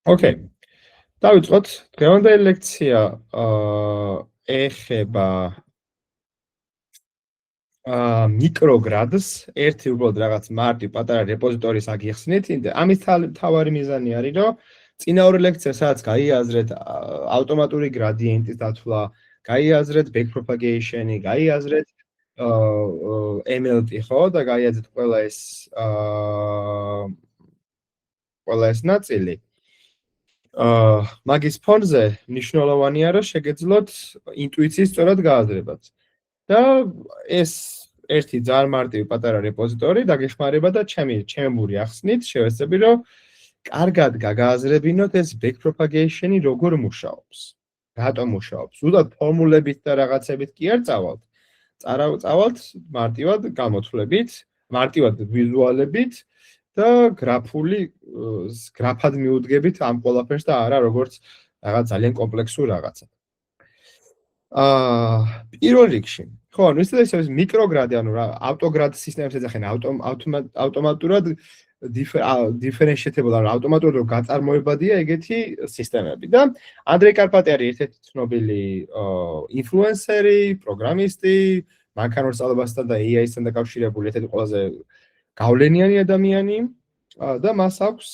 ოკეი. დავიწყოთ. დღევანდელი ლექცია ეხება მიკროგრადს, ერთი უბრალოდ რაღაც მარტივ პატარა რეპოზიტორის აგიხსნით. ამის თავარი მიზანი არის, რომ წინაური ლექცია, სადაც გაიაზრეთ ავტომატური გრადიენტის დათვლა, გაიაზრეთ back propagation-ი, გაიაზრეთ MLT, ხო, და გაიაზრეთ ყველა ეს ნაწილი. მაგის ფონზე მნიშვნელოვანია, რომ შეგეძლოთ ინტუიციის სწორად გააზრებაც. და ეს ერთი ძალიან მარტივი პატარა რეპოზიტორი დაგეხმარება და ჩემური ახსნით შევეცდები, რომ კარგად გაგააზრებინოთ ეს back propagation-ი როგორ მუშაობს. რატომ მუშაობს? ზუსტად ფორმულებით და რაღაცებით კი არ წავალთ. წავალთ მარტივად გამოთვლებით, მარტივად ვიზუალებით და გრაფად მიუდგებით ამ ყველაფერს და არა როგორც რაღაც ძალიან კომპლექსურ რაღაცა. პირველ რიგში, ხო, ანუ ეს მიკროგრადი, ანუ ავტოგრად სისტემებს ეძახენ ავტომატურად differentiable, ანუ ავტომატურად გაწარმოებადია ეგეთი სისტემები და ანდრეი კარპატი არის ერთ-ერთი ცნობილი ინფლუენსერი, პროგრამისტი, მანქანურ სწავლებასთან და AI-სთან დაკავშირებული ერთ-ერთი ყველაზე გავლენიანი ადამიანი და მას აქვს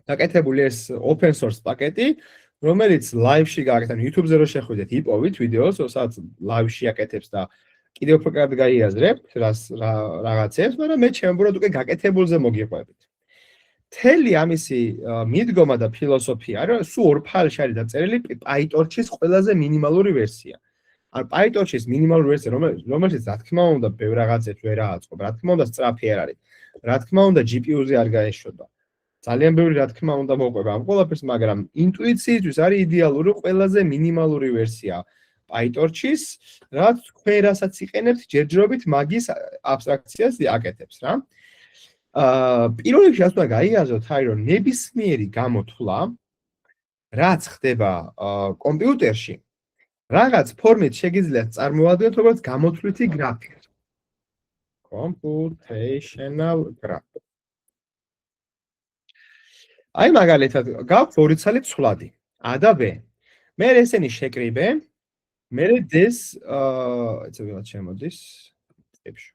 დაკეთებული ეს open source პაკეტი, რომელიც live-ში გააკეთეთ, ანუ YouTube-ზე რო შეხვიდეთ, იპოვით ვიდეოს, სადაც live-ში აკეთებს და კიდევ უფრო კარგად გაიაზრებთ რაღაცებს, მაგრამ მე ჩემბრად უკვე გაკეთებულზე მოგიყვებით. მთელი ამისი მიდგომა და ფილოსოფია არის, სულ ორ ფაილში არის დაწერილი PyTorch-ის ყველაზე მინიმალური ვერსია. ანუ PyTorch-ის მინიმალური ვერსია, რომელშიც რა თქმა უნდა ბევრ რაღაცებს ვერ აწყობ, რა თქმა უნდა სწრაფი არ არის, რა თქმა უნდა GPU-ზე არ გაეშოდა. ძალიან ბევრი რა თქმა უნდა მოყვება ამ ყველაფერს, მაგრამ ინტუიციისთვის არის იდეალური ყველაზე მინიმალური ვერსია PyTorch-ის, რაც თქვენ რასაც იყენებთ ჯერჯერობით მაგის აბსტრაქციას აკეთებს რა. პირველ რიგში ასე გაიაზროთ, რომ ნებისმიერი გამოთვლა, რაც ხდება კომპიუტერში, რაღაც ფორმით შეგიძლიათ წარმოადგენთ როგორც გამოთვლითი გრაფიკი. Computational graph. აი მაგალითად, გაქვთ ორი ცალი ცვლადი, A და B. მე ესენი შეკრიბე, მე დეს ეცე ვიღაც შემოდის წებში.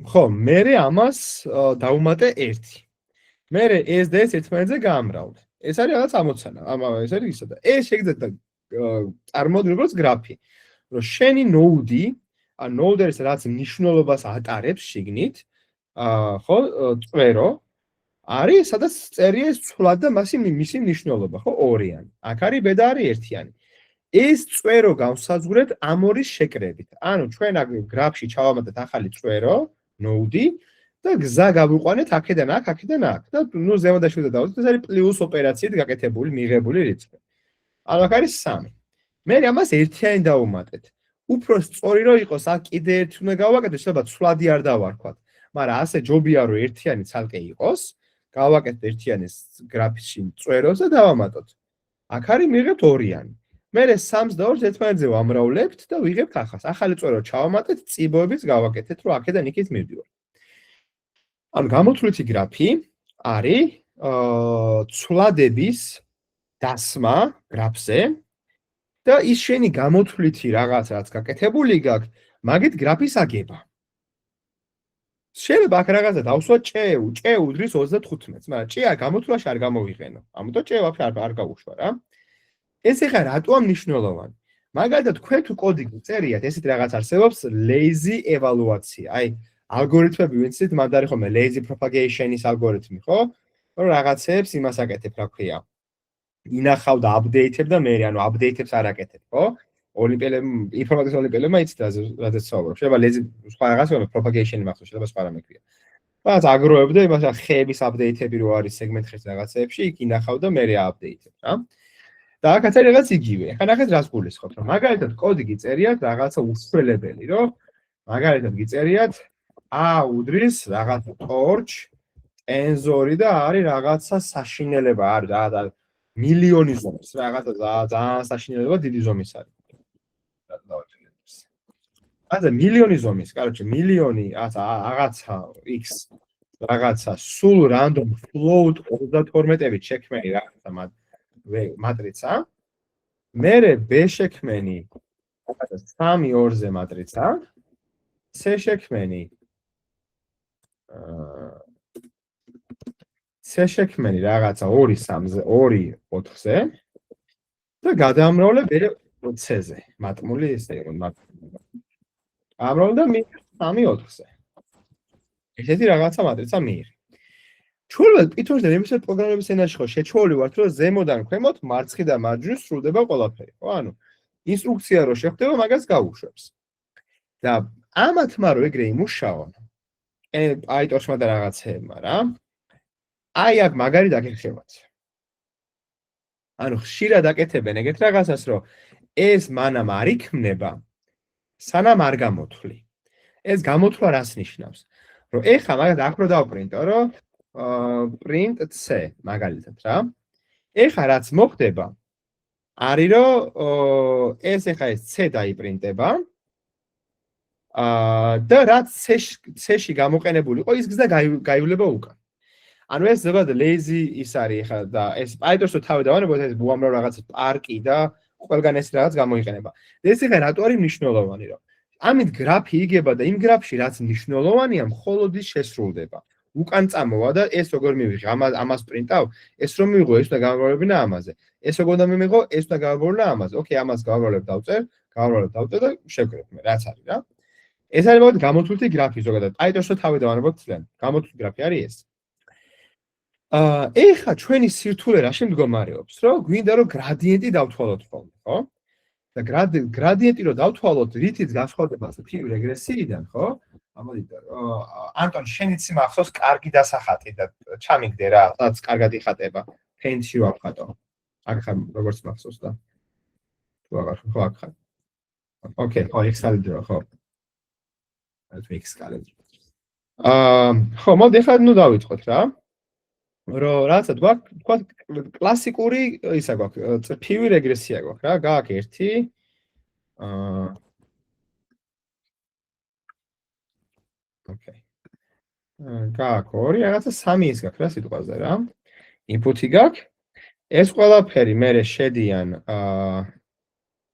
ხო, მე ამას დავუმატე 1. მე ეს და ეს ერთმანეთზე გაამრავლე. ეს არის რაღაც ამოცანა, ეს არის ისა და ეს შეგიძლიათ წარმოადგინოთ როგორც გრაფი, რომ შენი ნოუდი, ან ნოუდის რაც მნიშვნელობას ატარებს შიგნით, ხო, წვერო არის, სადაც წერია ეს ცვლად და მისი მნიშვნელობა, ხო, 2-იანი. აქ არის B და არის 1-იანი. ეს წვერო გავსაზღვრეთ ამ ორის შეკრებით. ანუ ჩვენ აქ გრაფში ჩავამატეთ ახალი წვერო, ნოუდი და გზა გავიყვანეთ აქედან აქ, აქედან აქ და ნუ ზემოდაშვილზე დავუძეთ, ეს არის პლუს ოპერაციით გაკეთებული, მიღებული რიცხვი. ანუ აქ არის 3. მე ამას 1-იანი დავუმატეთ. უფრო სწორი რომ იყოს, აქ კიდე 1 უნდა გავაკეთოთ, შეიძლება ცვლადი არ დავარქვათ. მაგრამ ასე ჯობია რომ 1-იანი ცალკე იყოს, გავაკეთეთ 1-იანის გრაფში წვეროს და დავამატოთ. აქ არის მიღებთ 2-იანი. მე 3-ს და 2-ს ერთმანეთზე ვამრავლებთ და ვიღებთ ახალს. ახალი წვერო ჩავამატეთ, წიბოებიც გავაკეთეთ, რომ აქედან იქით მივდივარ. ანუ გამოთვლითი გრაფი არის ცვლადების დასმა გრაფზე და ის შენი გამოთვლითი რაღაც რაც გაკეთებული გაქვს, მაგით გრაფის აგება. შეიძლება აქ რაღაცა დავსვა ჭ უდრის 35-ს, მაგრამ ჭ გამოთვლაში არ გამოვიყენო. ამიტომ ჭ ვაფშე არ გავუშვა რა. ეს ეხა რატომ მნიშვნელოვანი? მაგალითად, თქვენ თუ კოდი გწერიათ, ესეთ რაღაც არსებობს lazy evaluation. აი, ალგორითმები ვინცით, მანდ არის ხოლმე lazy propagation-ის ალგორითმი, ხო? რომ რაღაცებს იმას აკეთებ, რა ქვია. ინახავ და update-ებ და მე ანუ update-ებს არ აკეთებ, ხო? ინფორმატიკის ოლიმპიადებმა იცით რაზეც საუბრობ. შეიძლება lazy სხვა რაღაცა propagation-ი მახსოვს, შეიძლება სხვა რამე ქვია. რაღაც აგროებ და იმას ხეების update-ები რო არის segment ხეს რაღაცეებში, იქ ინახავ და მე update-ებ, რა. და აქაც არის რაღაც იგივე. ახლა ნახეთ რას გულისხმობ, რომ მაგალითად კოდი გიწერიათ რაღაცა უსწრებელი, რომ მაგალითად გიწერიათ A უდრის რაღაცა torch tensor-ი და არის რაღაცა საშინელება, არის რაღაცა მილიონი ზომის, რაღაცა ძალიან საშინელება დიდი ზომის არის. ასე მილიონი ზომის, კაროჩე მილიონი რაღაცა x რაღაცა სულ random float 32-ით შექმენი რაღაცა მატრიცა. მერე B შექმენი 3-2-ზე მატრიცა. C შექმენი C შექმენი რაღაცა 2-3-ზე, 2-4-ზე და გადაამრავლე B C-ზე. მატმული ესე იყო მატმული. ამრავლე და 3-4-ზე. ესეთი რაღაცა მატრიცა მიიღე. ჩვეულებრივ Python-ზე რემისად პროგრამების ენაში ხო შეჩვეული ვართ, რომ ზემოდან ქვემოთ მარცხი და მარჯვნივ სრულდება ყველაფერი, ხო? ანუ ინსტრუქცია რო შეხვდება, მაგას გაუშვებს. და ამათმა რო ეგრე იმუშაონ, Python-მა და რაღაცეებმა რა. აი აქ მაგარი დაგეხევათ. ანუ ხშირად აკეთებენ ეგეთ რაღაცას, რომ ეს მანამ არ იქმნება, სანამ არ გამოთვლი. ეს გამოთვლა რას ნიშნავს? რომ ეხა მაგათ აქ რო დავპრინტო, რომ print C მაგალითად რა. ეხა რაც მოხდება, არის რომ ეს ეხა ეს C დაიპრინტება. და რაც C-ში გამოყენებული იყო, ის გზა გაივლება უკან. ანუ ეს ზოგადად lazy ის არის ეხა და ეს Python-ს თავი დავანებოთ ეს უამრავ რაღაც პარკი და ყველგან ეს რაღაც გამოიყენება. ეს ეხა რატო არის მნიშვნელოვანი რომ ამით გრაფი იგება და იმ გრაფში რაც მნიშვნელოვანია, მხოლოდ ის შესრულდება. უკან წამოვა და ეს როგორ მივიღე, ამას პრინტავ, ეს რომ მივიღო, ეს უნდა გავაბრალებინა ამაზე. ეს როგორ უნდა მივიღო, ეს უნდა გავაბრალო ამაზე. ოკეი, ამას გავაბრალებ დავწერ და შევკრებ მე, რაც არის რა. ეს არის მოდი გამოთვლითი გრაფი ზოგადად. Python-ს თავი დავანებოთ ძალიან. გამოთვლითი გრაფი არის ეს. ეხა ჩვენი სირთულე რაში მდგომარეობს, რომ გვინდა რომ გრადიენტი დავთვალოთ ხოლმე, ხო? და გრადიენტი რომ დავთვალოთ, რითიც განსხვავდება ფიურ რეგრესიიდან, ხო? ამოდით, ანტონ, შენიც მახსოვს კარგი დასახატი და ჩამიგდე რა, რაც კარგად იხატება. Paint-ში ვახატო. აქ ხარ როგორც მახსოვს და თუ აღარ ხო აქ ხარ. ოკეი, ხო, ექსკალიბრი ხო. ეს ექსკალიბრი. ხო, მოდი ეხლა ნუ დავიწყოთ რა. რომ რაცა თქვა კლასიკური ისა გვაქვს, წრფივი რეგრესია გვაქვს რა, გააქვს 1 ოკეი. გააქვს 2, რაღაცა 3 ის გაქვს რა სიტყვაზე რა. ინპუტი გაქვს. ეს ყველაფერი მერე შედიან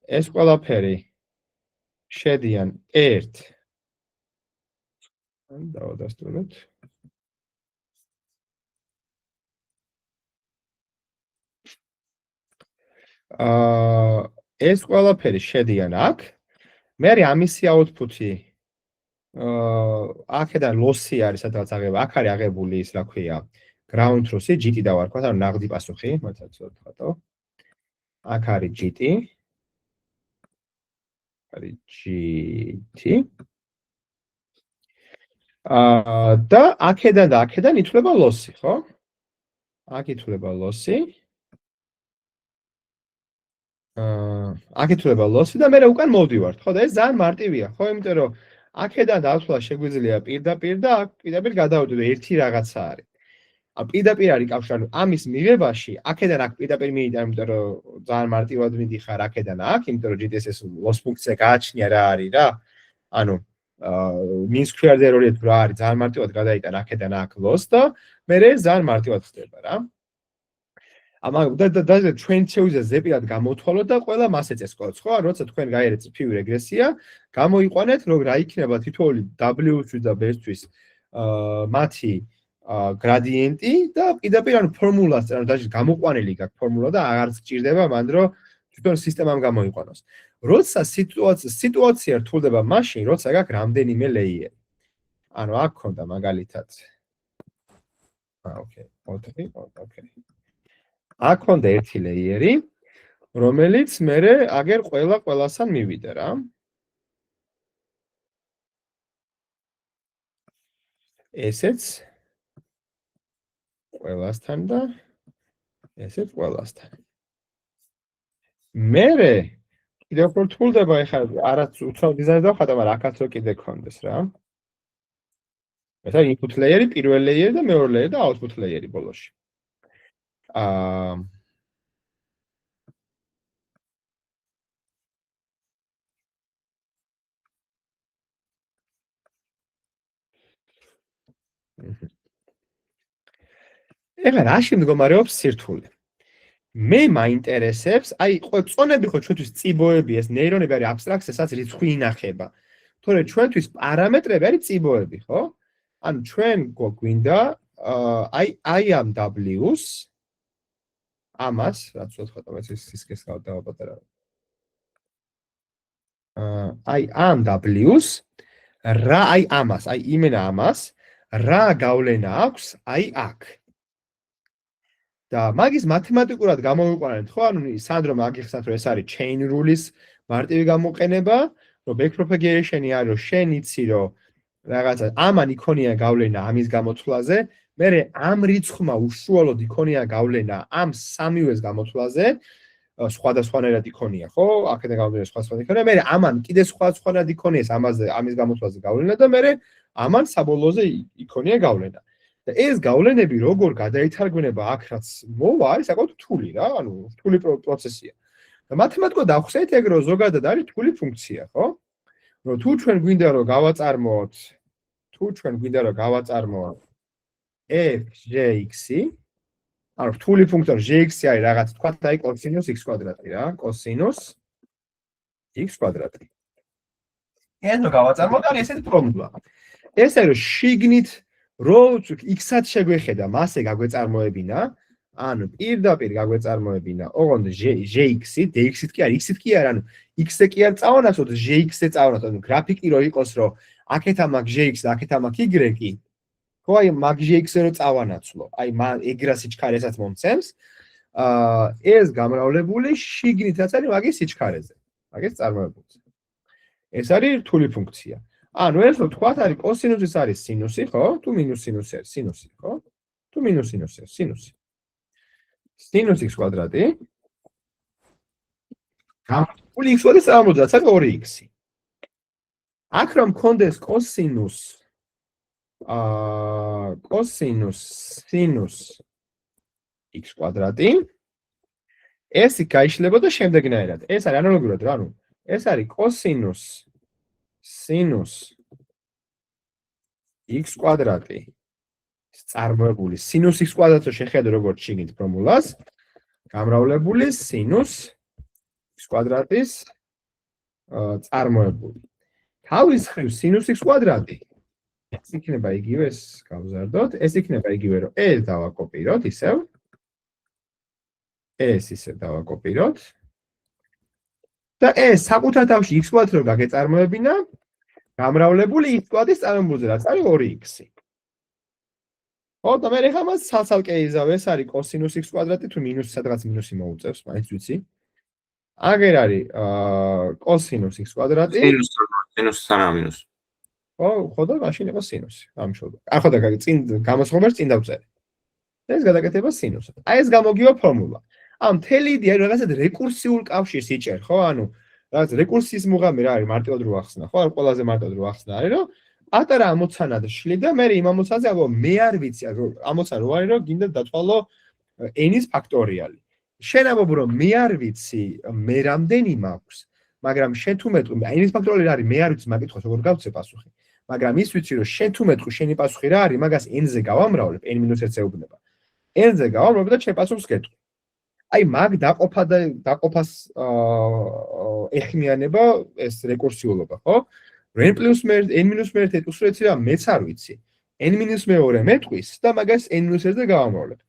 ეს ყველაფერი შედიან 1 დავადასტუროთ. ეს ყველაფერი შედიან აქ. მერე ამისი აუთპუტი აქედან ლოსი არის სადღაც აღება. აქ არის აღებული ის რა ქვია ground truth-ი, GT დავარქვათ, ანუ ნაღდი პასუხი, მოიცადოთ ხატო. აქ არის GT. არის GT. და აქედან ითვლება ლოსი, ხო? აქ ითვლება ლოსი. აქ ითვლება ლოსი და მე უკან მოვდივართ, ხო? და ეს ძალიან მარტივია, ხო? იმიტომ რომ აქედან დავთვალა შეგვიძლია პირდაპირ და აქ პირდაპირ გადავიდო და ერთი რაღაცა არის. პირდაპირ არის კავშირი, ამის მიღებაში, აქედან აქ პირდაპირ მივიდა, იმიტომ რომ ძალიან მარტივად მიდიხარ აქედან აქ, იმიტომ რომ GTS-ის loss ფუნქცია გააჩნია რა არის რა. ანუ mean squared error-ი თუ რა არის, ძალიან მარტივად გადაიტან აქედან აქ loss და მე ძალიან მარტივად ხდება რა. და ჩვენ შევიძლია ზეპირად გამოთვალოთ და ყველა მას ეწესკოთ, ხო? როცა თქვენ გაიარეთ წრფივი რეგრესია, გამოიყვანეთ, რომ რა იქნება თითოეული W-თვის და B-თვის მათი გრადიენტი და პირდაპირ ანუ ფორმულას, ანუ დაჟე გამოყვანილი გაქვს ფორმულა და აღარც გჭირდება მანდ რომ თვითონ სისტემამ გამოიყვანოს. როცა სიტუაცია რთულდება მაშინ, როცა გაქვს რამდენიმე ლეიერი. ანუ აქ ქონდა მაგალითად ოკეი, ოკეი. აქ ქონდა ერთი ლეიერი, რომელიც მერე აგერ ყველასთან მივიდა რა. ესეც ყველასთან და ესეც ყველასთან. მერე კიდევ უფრო რთულდება ეხლა არაც უცნაურ დიზაინს დავხატა, მაგრამ აქაც რო კიდე ქონდეს რა. ეს არის input layer-ი, პირველ layer-ი და მეორე layer და output layer-ი ბოლოში. ეხლა რაში მდგომარეობს სირთულე? მე მაინტერესებს, აი, წონები ხო ჩვენთვის წიბოები ეს ნეირონები არის აბსტრაქცია, სადაც რიცხვი ინახება. თორე ჩვენთვის პარამეტრები არის წიბოები, ხო? ანუ ჩვენ გვინდა აი ამ W-ს ამას, რაც ვთქვათ, სისქეს გავდავაპატარა. აი ამ W-ს რა აი ამას, აი იმენა ამას რა გავლენა აქვს აი აქ. და მაგის მათემატიკურად გამოვიყვანეთ, ხო? ანუ სანდრო მაგიხსნათ, რომ ეს არის chain rule-ის მარტივი გამოყენება, რომ backpropagation-ი არის, რომ შენ იცი, რომ რაღაცა ამან იქონია გავლენა ამის გამოთვლაზე, მერე ამ რიცხვმა უშუალოდ იქონია გავლენა ამ სამივეს გამოთვლაზე, სხვადასხვანაირად იქონია, ხო? აქედან გამომდინარე სხვადასხვანაირად იქონია, მერე ამან კიდე სხვადასხვანაირად იქონია ამაზე, ამის გამოთვლაზე გავლენა და მერე ამან საბოლოოზე იქონია გავლენა. და ეს გავლენები როგორ გადაითარგმნება აქ რაც მოვა, არის საკმაოდ რთული რა, ანუ რთული პროცესია. და მათემატიკურად ახსენეთ ეგ რომ ზოგადად არის რთული ფუნქცია, ხო? რომ თუ ჩვენ გვინდა რომ გავაწარმოოთ f(j)(x)-ი, ანუ რთული ფუნქცია j(x)-ი არის რაღაც, თქვათ აი კოსინუს x კვადრატი რა, კოსინუს x კვადრატი. ეს რო გავაწარმოოთ, არის ესეთი პრობლემა. ეს არის შიგნით რო x-ად შეგვეხედა, მასე გაგვეწარმოებინა, ანუ პირდაპირ გაგვეწარმოებინა, ოღონდ jx-ი, dx-ით კი არის, x-ით კი არის, ანუ x-ზე კი არ წავანაცვლოთ, jx-ზე წავანაცვლოთ, ანუ გრაფიკი რო იყოს, რომ აქეთ ამაკ jx და აქეთ ამაკ y-ი, ხო აი მაგ jx-ზე რო წავანაცვლო, აი ეგრა სიჩქარე ესაც მომცემს, ეს გამრავლებული შიგნით რაც არის მაგის სიჩქარეზე, მაგის წარმოებულზე. ეს არის რთული ფუნქცია. ანუ ეს ვთქვათ არის კოსინუსის არის სინუსი, ხო? თუ მინუს სინუსი არის სინუსი, ხო? თუ მინუს სინუსი არის სინუსი. სინუს x კვადრატი. გამრავლებული x კვადრატის წარმოდგენაც არის 2x-ი. აქ რომ მქონდეს კოსინუს სინუს x კვადრატი, ეს გაიშლებოდა შემდეგნაირად. ეს არის ანალოგიურად რა, ანუ ეს არის კოსინუს სინუს x კვადრატი წარმოებული სინუს x კვადრატს შეხედო როგორც შიგნით ფორმულას, გამრავლებული სინუს x კვადრატის წარმოებული. თავის მხრივ სინუს x კვადრატი ეს იქნება იგივე, ეს გავზარდოთ, ეს იქნება იგივე, რომ ეს დავაკოპიროთ ისევ, ეს ისევ დავაკოპიროთ და ეს საკუთარ თავში x კვადრატი რო გაგეწარმოებინა, გამრავლებული x კვადრატის წარმოებულზე, რაც არის 2x-ი. ხო, და მე ხა მას ცალ-ცალკე იზავ, ეს არის კოსინუს x კვადრატი, თუ მინუს სადღაც მინუსი მოუწევს, მაინც ვიცი. აგერ არის კოსინუს x კვადრატი. სინუს სანამ მინუს. ხო და მაშინ იყო სინუსი, ამშობლად. ხო და წინ გამოსხმობებს წინ დავწერე. ეს გადაკეთება სინუსად. აი ეს გამოგივა ფორმულა. ამ მთელი იდეა რაღაცა რეკურსიულ კავშირს იჭერ, ხო? ანუ რაღაც რეკურსიის მუღამი რა არის მარტივად რო ახსნა, ხო? არ ყველაზე მარტივად რო ახსნა არის, რომ პატარა ამოცანად შლი და მე იმ ამოცანაზე აბა მე არ ვიცი, ამოცანა რო არის, რომ გინდა დათვალო n-ის ფაქტორიალი. შენ ამბობ რომ მე არ ვიცი, მე რამდენი მაქვს, მაგრამ შენ თუ მეტყვი, n-ის ფაქტორიალი არის, მე არ ვიცი მაგითხოს როგორ გავცე პასუხი. მაგრამ ის ვიცი რომ შენ თუ მეტყვი, შენი პასუხი რა არის, მაგას n-ზე გავამრავლებ, n-1 ეუბნება. n-ზე გავამრავლებ და შენ პასუხს გეტყვი. აი მაგ დაყოფას ეხმიანება ეს რეკურსიულობა, ხო? n+1 n-1 ეტყვის რომ ეცი რა მეც არ ვიცი. n-2 მეტყვის და მაგას n-1-ზე გავამრავლებ.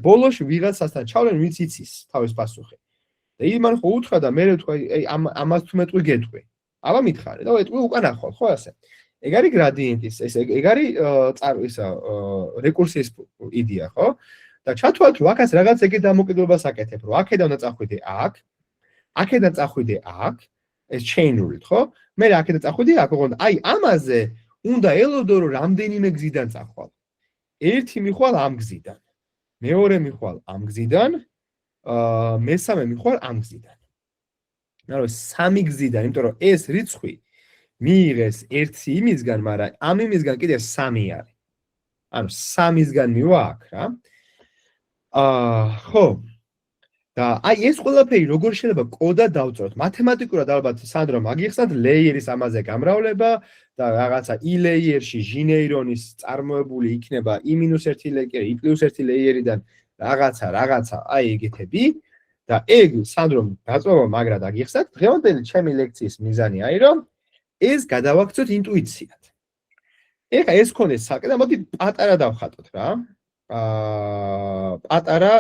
ბოლოში ვიღაცასთან ჩავლენ ვინც იცის თავის პასუხი. და იმან ხო უთხრა და მე ვთქვა აი ამას თუ მეტყვი გეტყვი. აბა მითხარი და ეტყვი უკან ახვალ, ხო ასე. ეგ არის გრადიენტის, ეგ არის რეკურსიის იდეა, ხო? და ჩათვალეთ რომ აქაც რაღაც ეგეთ დამოკიდებულებას აკეთებ, რომ აქედან წახვიდე აქ, აქედან წახვიდე აქ, ეს chain rule-ით, ხო? მე აქედან წახვიდე აქ, ოღონდ აი ამაზე უნდა ელოდო რომ რამდენიმე გზიდან წახვალ. ერთი მიხვალ ამ გზიდან. მეორე მიხვალ ამ გზიდან, მესამე მიხვალ ამ გზიდან. ანუ სამი გზიდან, იმიტომ რომ ეს რიცხვი მიიღეს ერთი იმისგან, მაგრამ ამ იმისგან კიდევ სამი არის. ანუ სამისგან მივა აქ რა. ხო. და აი ეს ყველაფერი როგორ შეიძლება კოდად დავწეროთ? მათემატიკურად ალბათ სანდრო მაგიხსნათ ლეიერის ამაზე გამრავლება და რაღაცა i ლეიერში ჟ ნეირონის წარმოებული იქნება i-1 ლეიერი, i+1 ლეიერიდან რაღაცა, აი ეგეთები და ეგ სანდრომ დაწვევა მაგრად აგიხსნათ. დღევანდელი ჩემი ლექციის მიზანი არის რომ ეს გადავაქცოთ ინტუიციად. ეხლა ეს ქონდეს საკე და მოდი პატარა დავხატოთ რა. პატარა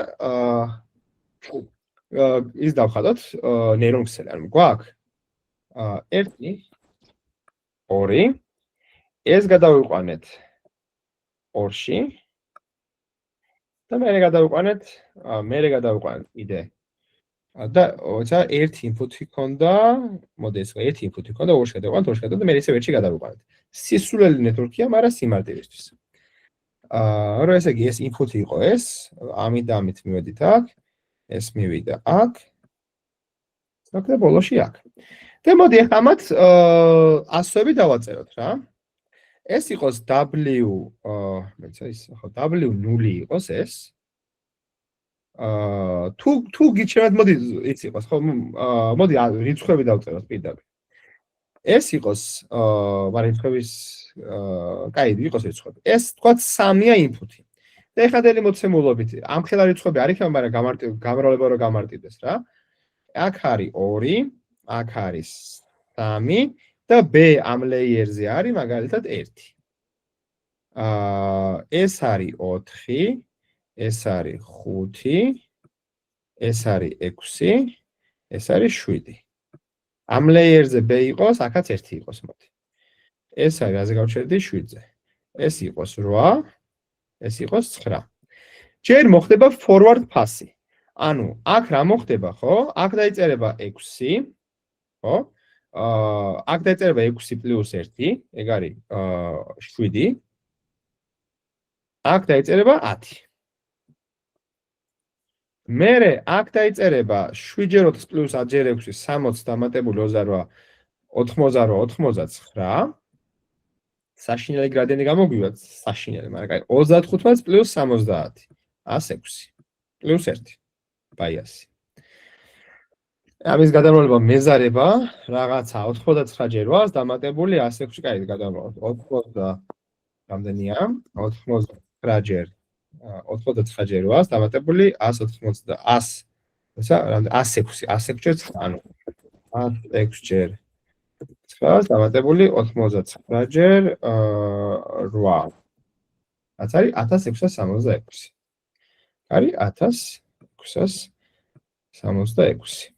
ის დავხატოთ ნეირონქსელი, ანუ გვაქვს 1 2 ეს გადავიყვანეთ 2-ში და მე გადავიყვანეთ კიდე და ოცა ერთი ინფუტი ქონდა, მოდი ეს ერთი ინფუტი ქონდა, 2-ში გადავიყვანეთ, 2-ში გადავიყვანეთ და მე ისე 1-ში გადავიყვანეთ. სისულელი ნეტვორკია, მაგრამ სიმარტივისთვის. რა ესე იგი ეს ინფუტი იყო ეს, ამით და ამით მივედით აქ, ეს მივიდა აქ. და ბოლოში აქ. და მოდი ახლა ამათ ასოები დავაწეროთ რა. ეს იყოს W, მეცა ის ხო W0 იყოს ეს. თუ გიჩვენებთ, მოდი ის იყოს, ხო, მოდი რიცხვები დავწეროთ პირდაპირ. ეს იყოს, მაგრამ რიცხვების კაი, იყოს რიცხვები. ეს თქვა 3-ია ინფუტი. და ეხადელი მოცემულობით ამ ხელა რიცხვები არ იქნება, მაგრამ გამრავლება რო გამარტივდეს რა. აქ არის 2, აქ არის 3 და B ამ ლეიერზე არის მაგალითად 1. ეს არის 4, ეს არის 5, ეს არის 6, ეს არის 7. ამ ლეიერზე B იყოს, აქაც 1 იყოს, მოდი. ეს არის რაზე გავჩერდი 7-ზე. ეს იყოს 8, ეს იყოს 9. ჯერ მოხდება forward pass-ი. ანუ აქ რა მოხდება, ხო? აქ დაიწერება 6, ხო? აქ დაიწერება 6 + 1, ეგ არის 7. აქ დაიწერება 10. მერე აქ დაიწერება 7 + 4 + 10 + 6 60 დამატებული 28 99. საშინელი გრადიენტი გამოგვივათ, საშინელი, მაგრამ კაი 35 + 70 106 + 1 ბაიასი. ამის გადამრავლება მეზარება რაღაცა 99 ჯერ 8 დამატებული 106 კაი გადამრავლება 80 რამდენია 89 ჯერ 89 ჯერ 8 დამატებული 180 106 ჯერ 9 ანუ 106 ჯერ 9 დამატებული 89 ჯერ 8 რაც არის 1666 არის 1666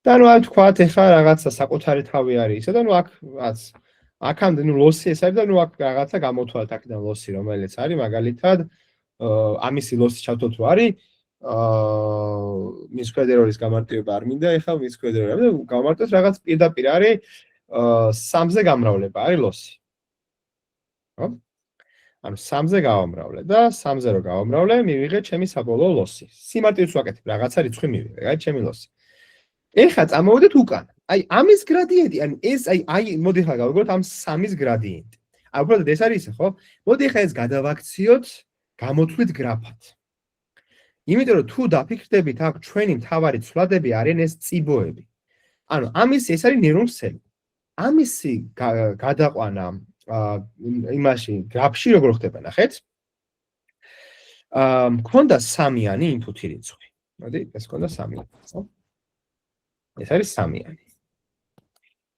და ნუ აი თქვათ ახლა რაღაცა საკუთარი თავი არის ისე და ნუ აქამდე ნუ ლოსი ეს არის და ნუ აქ რაღაცა გამოთვალეთ აქედან ლოსი რომელიც არის მაგალითად ამისი ლოსი ჩავთვალთ რომ არის მის ქვედეროლის გამარტივება არ მინდა ახლა მის ქვედეროლა და გამარტოთ რაღაც პირდაპირ არის 3-ზე გამრავლება არის ლოსი ხო ანუ 3-ზე გავამრავლე და 3-ზე რო გავამრავლე მივიღე ჩემი საბოლოო ლოსი სიმარტივეს ვაკეთებ რაღაცა რიცხვი მივიღე აი ჩემი ლოსი ეხლა წამოვიდეთ უკან. აი ამის გრადიენტი, ანუ ეს აი მოდი ხა გავიგოთ ამ 3-ის გრადიენტი. აი უბრალოდ ეს არის ისე, ხო? მოდი ხა ეს გადავაქციოთ, გამოთვლით გრაფად. იმიტომ რომ თუ დაფიქრდებით, აქ ჩვენი მთავარი ცვლადები არიან ეს წიბოები. ანუ ამის ეს არის ნეირონქსელი. ამისი გადაყვანა იმაში გრაფში როგორ ხდება, ნახეთ? მქონდა 3-იანი ინფუთი რიცხვი. მოდი, ეს მქონდა 3-იანი, ხო? ეს არის 3-იანი.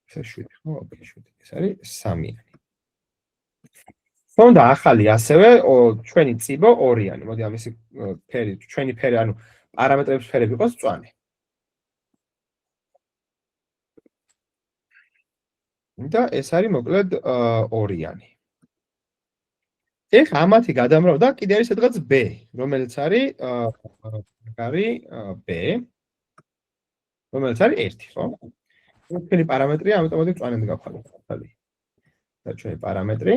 ეს 7, ხო, ოკეი, 7. ეს არის 3-იანი. ხონდა ახალი ასევე ჩვენი წიბო 2-იანი. მოდი ამისი ფერი, ჩვენი ფერი, ანუ პარამეტრების ფერები იყოს მწვანე. და ეს არის მოკლედ 2-იანი. ეხლა ამათი გადამრავლდა კიდე არის სადღაც B, რომელიც არის B რომელიც არის 1, ხო? ჩვენი პარამეტრია, ამიტომ მოდი მწვანედ გავხადოთ. და ჩვენი პარამეტრი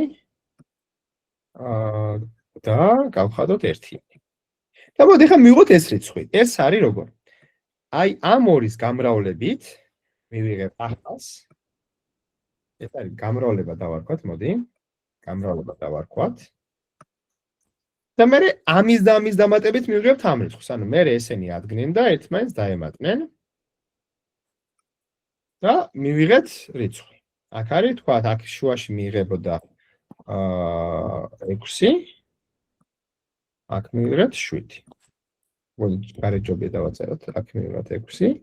და გავხადოთ 1. და მოდი ხა მივიღოთ ეს რიცხვი. ეს არის როგორ? აი ამ ორის გამრავლებით მივიღებ ახალს. ეს არის გამრავლება დავარქვათ, მოდი. გამრავლება დავარქვათ. და მე ამის და ამის დამატებით მივიღებთ ამ რიცხვს. ანუ მე ესენი ადგენენ და ერთმანეთს დაემატნენ. და მივიღეთ რიცხვი. აქ არის თქვა, აქ შუაში მიიღებოდა 6. აქ მივიღეთ 7. მოდით გარეჯობია დავაწეროთ. აქ მივიღეთ 6.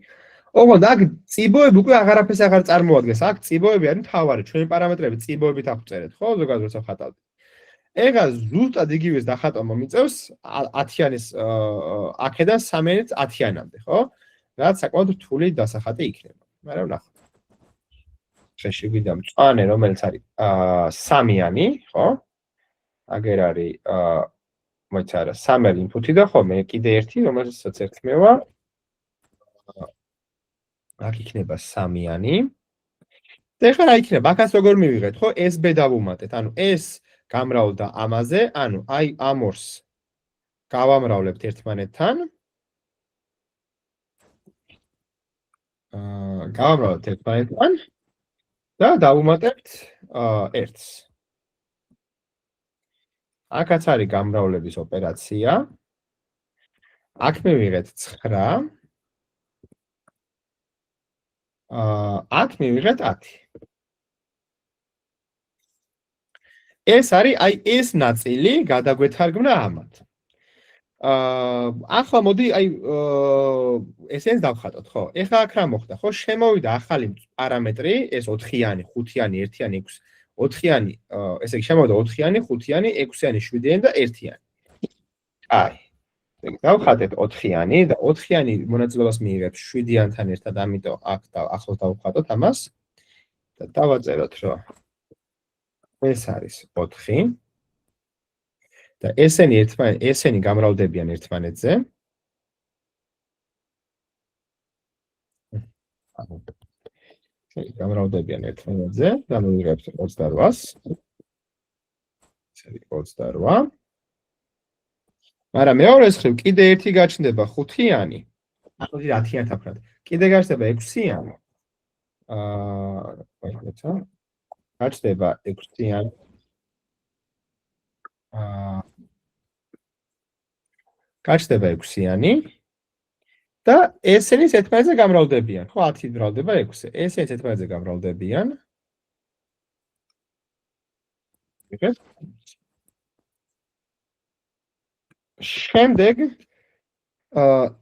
ოღონდ აქ წიბოები უკვე აღარაფერს აღარ წარმოადგენს. აქ წიბოები არის მთავარი. ჩვენი პარამეტრები წიბოებით აღწერეთ, ხო? ზოგადად როცა ხატავთ. ეხლა ზუსტად იგივეს დახატვა მომიწევს 10-იანის აქედან 3-იანით 10-იანამდე, ხო? რაც საკმაოდ რთული დასახატი იქნება. მაგრამ ნახოთ. შეში გვიდა მწვანე, რომელიც არის 3-იანი, ხო? აგერ არის მოიცა არა, 3 არის ინფუთი და ხო, მე კიდე ერთი, რომელსაც ერთმევა. აქ იქნება 3-იანი. და ეხლა რა იქნება? აქაც როგორ მივიღეთ, ხო? ეს B დავუმატეთ. ანუ ეს გამრავლდა ამაზე, ანუ აი ამ ორს გავამრავლებთ ერთმანეთთან. გავამრავლებთ ერთმანეთთან და დავუმატებთ 1-ს. აქაც არის გამრავლების ოპერაცია. აქ მივიღეთ 9. აქ მივიღეთ 10. ეს არის აი ეს ნაწილი გადაგვეთარგმნა ამათ. ახლა მოდი აი ესენს დავხატოთ, ხო? ეხლა აქ რა მოხდა, ხო? შემოვიდა ახალი პარამეტრი, ეს 4-იანი, 5-იანი, 1-იანი, 6, 4-იანი, ესე იგი შემოვიდა 4-იანი, 5-იანი, 6-იანი, 7-იანი და 1-იანი. აი. დავხატეთ 4-იანი და 4-იანი მონაწილეობას მიიღებს 7-იანთან ერთად, ამიტომ აქ ახლოს დავხატოთ ამას და დავაწეროთ, რომ ეს არის 4 და ესენი გამრავლდებიან ერთმანეთზე. გამრავლდებიან ერთმანეთზე და მივიღებთ 28-ს. ეს არის 28. მაგრამ მეორეს მხრივ კიდე ერთი გაჩნდება 5-იანი. ანუ 10-იანთან ვქნათ. კიდე გაჩნდება 6-იანი. გაჩნდება 6-იანი. გაჩნდება 6-იანი და ესენიც ერთმანეთზე გამრავლდებიან. ხო, 10 მრავლდება 6-ზე. ესენიც ერთმანეთზე გამრავლდებიან. შემდეგ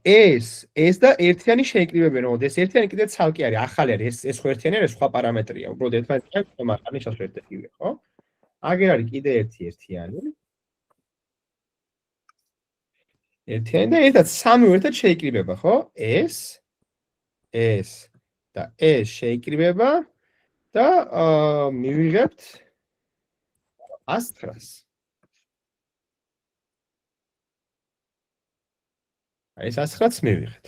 ეს და 1-იანი შეიკრიბებიან, ოღონდ ეს 1-იანი კიდე ცალკე არის, ახალი არის, ეს ხო 1-იანი არის, სხვა პარამეტრია. უბრალოდ ერთმანეთთან ხომარანი შესაძლებელი, ხო? აგერ არის კიდე 1-იანი. 1-იანი და ერთად 3 ერთად შეიკრიბება, ხო? ეს და ეს შეიკრიბება და მივიღებთ 109-ს. აი ეს 109-ს მივიღეთ.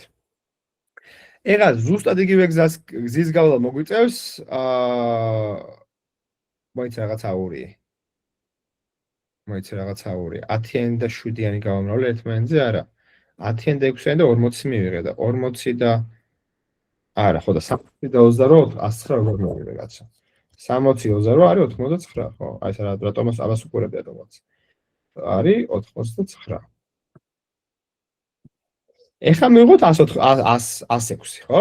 ეხლა ზუსტად იგივე გზის გავლა მოგვიწევს მოიცა რაღაც აური. 10-იანი და 7-იანი გავამრავლე ერთმანეთზე, არა. 10-იანი და 6-იანი და 40 მივიღე და 40 და არა, ხო და 60 და 28, 109 როგორ მოვიღე კაცო. 60 28 არის 89, ხო? აი ეს რატომაც ამას უყურებდი რატომაც. არის 89. ეხლა მივიღოთ 106, ხო?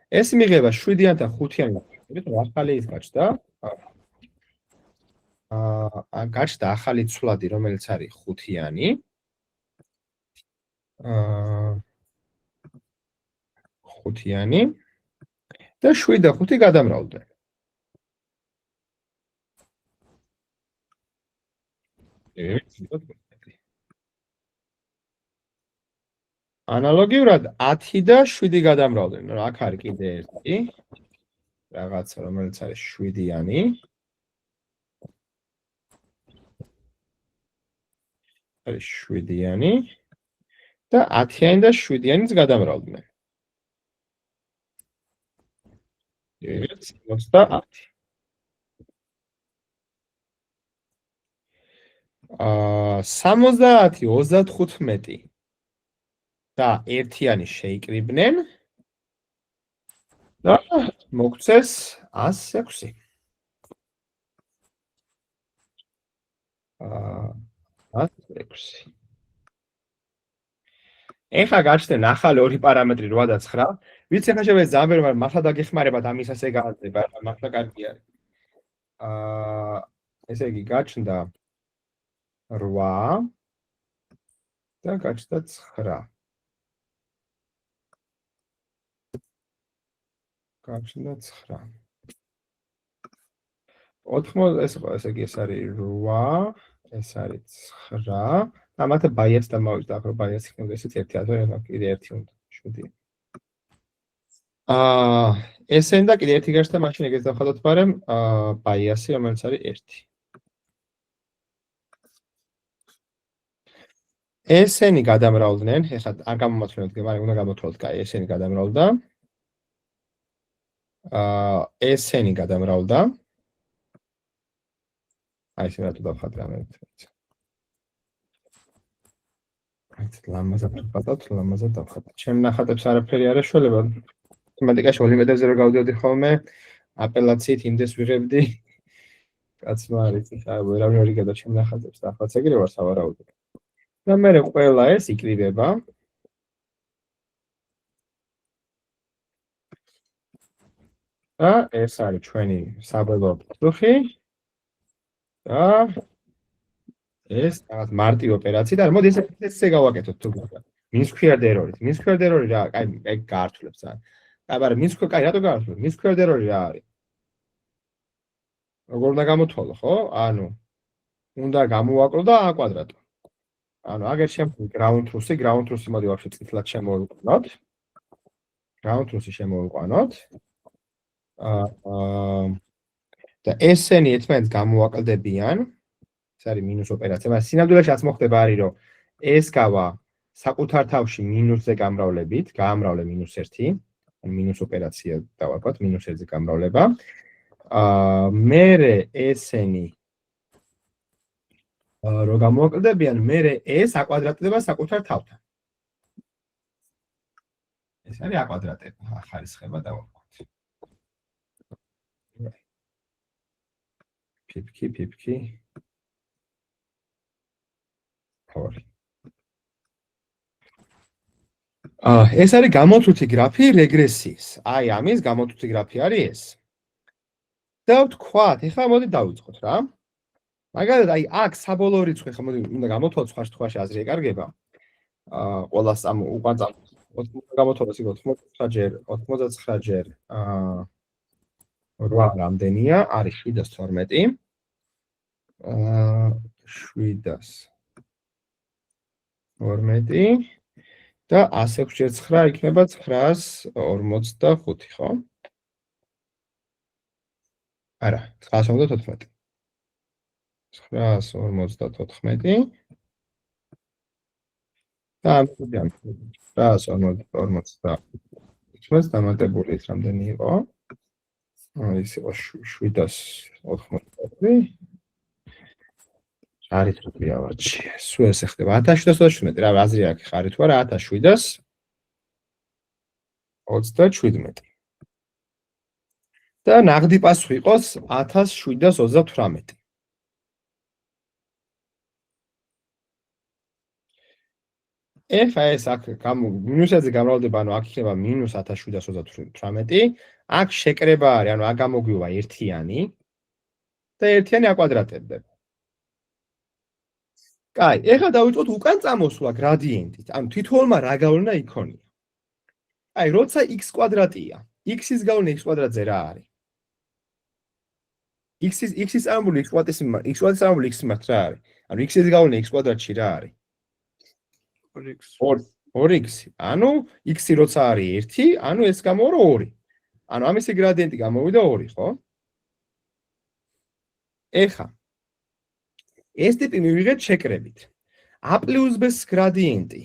ეს მიღება 7-იანთან 5-იანი, ახალი ის გაჩნდა. გაჩნდა ახალი ცვლადი, რომელიც არის 5-იანი. 5-იანი და 7 და 5 გადამრავლდნენ. ანალოგიურად 10 და 7 გადამრავლდნენ. აქ არის კიდე ერთი რაღაცა, რომელიც არის 7-იანი. არის 7-იანი და 10-იანი და 7-იანიც გადამრავლდნენ. 70. 70, 35 და 1-იანი შეიკრიბნენ და მოგცეს 106. 106. ეხლა გაჩნდნენ ახალი ორი პარამეტრი 8 და 9. ვიცი ახლა შეიძლება ზამბერ, მაგრამ მართლა დაგეხმარებათ ამისას ეგააძება, მართლა კარგი არის. ესე იგი გაჩნდა 8 და გაჩნდა 9. გაჩნდა 9. 80 ესე იგი ეს არის 8, ეს არის 9. და მათე ბაიას დამავიწყდა, ახლა ბაიას იქნება ესეც 1 ათვე, კიდე 1 უნდა 7. ესენ და კიდე 1 გაჩნდა, მაშინ ეგეც დავხატოთ, მაგრამ ბაიასი რომელიც არის 1. ესენი გადამრავლდნენ, ეხლა არ გამომართლეთ, მაგრამ უნდა გამოთვალოთ, კაი, ესენი გადამრავლდა. ესენი გადამრავლდა. აი ესე რატო დავხატე ამერეთ. ლამაზად დავხატოთ, ლამაზად დავხატოთ. ჩემ ნახატებს არაფერი არ ეშველება. მათემატიკაში ოლიმპიადებზე რო გავდიოდი ხოლმე, აპელაციით იმდეს ვიღებდი. კაცმა არის, ხა ვერავინ არ იგებდა ჩემ ნახატებს და ახლა ეგრე ვარ სავარაუდოდ. და მე ყველა ეს იკრიბება. და ეს არის ჩვენი საბოლოო პასუხი. და ეს რაღაც მარტივი ოპერაცია და მოდი ესე გავაკეთოთ თუ მინს squared error-ით. მინს squared error-ი რა, აი ეგ გაართულებს რა. აი, მაგრამ მინს squared, კაი, რატო გაართულებს? მინს squared error-ი რა არის? როგორ უნდა გამოთვალო, ხო? ანუ უნდა გამოვაკლო და a კვადრატო. ანუ აგერ შემოვი ground truth-ი მოდი ვაფშე წითლად შემოვიყვანოთ. ground truth-ი შემოვიყვანოთ. და ესენი ერთმანეთს გამოვაკლდებიან. ეს არის მინუს ოპერაცია, მაგრამ სინამდვილეში რაც მოხდება არის, რომ ეს გავა საკუთარ თავში მინუსზე გამრავლებით, გაამრავლე -1, ან მინუს ოპერაცია დავარქვათ, -1-ზე გამრავლება. მერე ესენი რო გამოვაკლდებიან, მერე ეს a კვადრატდება საკუთარ თავთან. ეს არის a კვადრატები, ხარისხება დავარქვათ. ფიფკი. ეს არის გამოთვლითი გრაფი რეგრესიის. აი, ამის გამოთვლითი გრაფი არის ეს. და ვთქვათ, ეხლა მოდი დავიწყოთ რა. მაგალითად, აი, აქ საბოლოო რიცხვი, ხა მოდი უნდა გამოთვალოთ სხვა შემთხვევაში აზრი ეკარგება. ყველას ამ უკან გამოთვალოს იქ 89 ჯერ 8 რამდენია? არის 712. 712 და 106 ჯერ 9 იქნება 945, ხო? არა, 954. 954 და ამბობენ 954 ეს დამატებული ის რამდენი იყო? ის იყო 780. არის თუ ავარჩი. სულ ეს ხდება 1717, რა აზრი აქვს ხარი თუ არა 1727. და ნაღდი პასუხი იყოს 1738. ეხა ეს აქ მინუსებზე გამრავლდება, ანუ აქ იქნება -1738. აქ შეკრება არის, ანუ აქ გამოგვივა ერთიანი და ერთიანი a კვადრატებდება. კაი, ეხლა დავიწყოთ უკან წამოსვლა გრადიენტით. ანუ თითოეულმა რა გავლენა იქონია. აი, როცა x კვადრატია, x-ის გავლენა x კვადრატზე რა არის? x-ის წარმული x კვადრატის წარმული x მიმართ რა არის? ანუ x-ის გავლენა x კვადრატში რა არის? 2x. ანუ x-ი როცა არის 1, ანუ ეს გამოვა 2. ანუ ამისი გრადიენტი გამოვიდა 2, ხო? ეხა ეს ტიპი მივიღეთ შეკრებით. a + b-ის გრადიენტი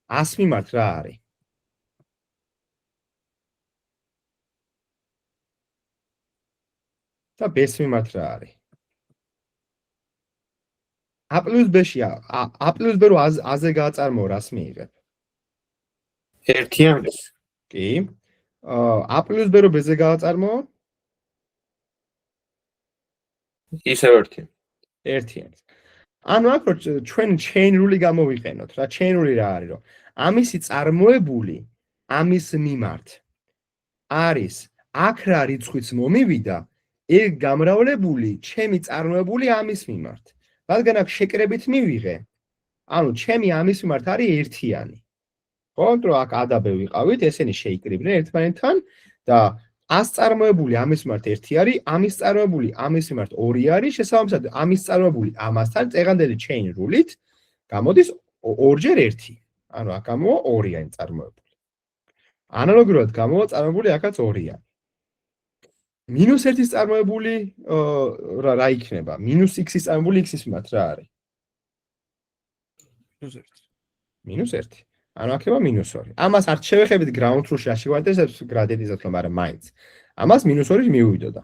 100 მიმართ რა არის? და b-ის მიმართ რა არის? a + b-ში a + b რო a-ზე გააწარმოო, რას მიიღებ? ერთიანს. კი. a + b რო b-ზე გააწარმოო? ისევ ერთიანი. ერთიანს. ანუ აქ რო ჩვენ chain rule-ი გამოვიყენოთ, რა chain rule რა არის, რომ ამისი წარმოებული ამის მიმართ არის აქ რა რიცხვიც მომივიდა, ეგ გამრავლებული ჩემი წარმოებული ამის მიმართ. რადგან აქ შეკრებით მივიღე, ანუ ჩემი ამის მიმართ არის ერთიანი. ხო, რომ აქ A და B ვიყავით, ესენი შეიკრიბნენ ერთმანეთთან და 100 წარმოებული ამის მიმართ 1 არის, ამის წარმოებული ამის მიმართ 2 არის, შესაბამისად ამის წარმოებული ამასთან წეღანდელი chain rule-ით გამოდის 2-ჯერ 1. ანუ აქ გამოვა 2-იანი წარმოებული. ანალოგიურად გამოვა წარმოებული აქაც 2-იანი. -1-ის წარმოებული რა იქნება? -x-ის წარმოებული x-ის მიმართ რა არის? -1. ანუ აქ ევა -2. ამას არ შევეხებით ground truth-ში, არ შევადესებს გრადიენტიზად, მაგრამ მაინც. ამას -2 მივიდოდა.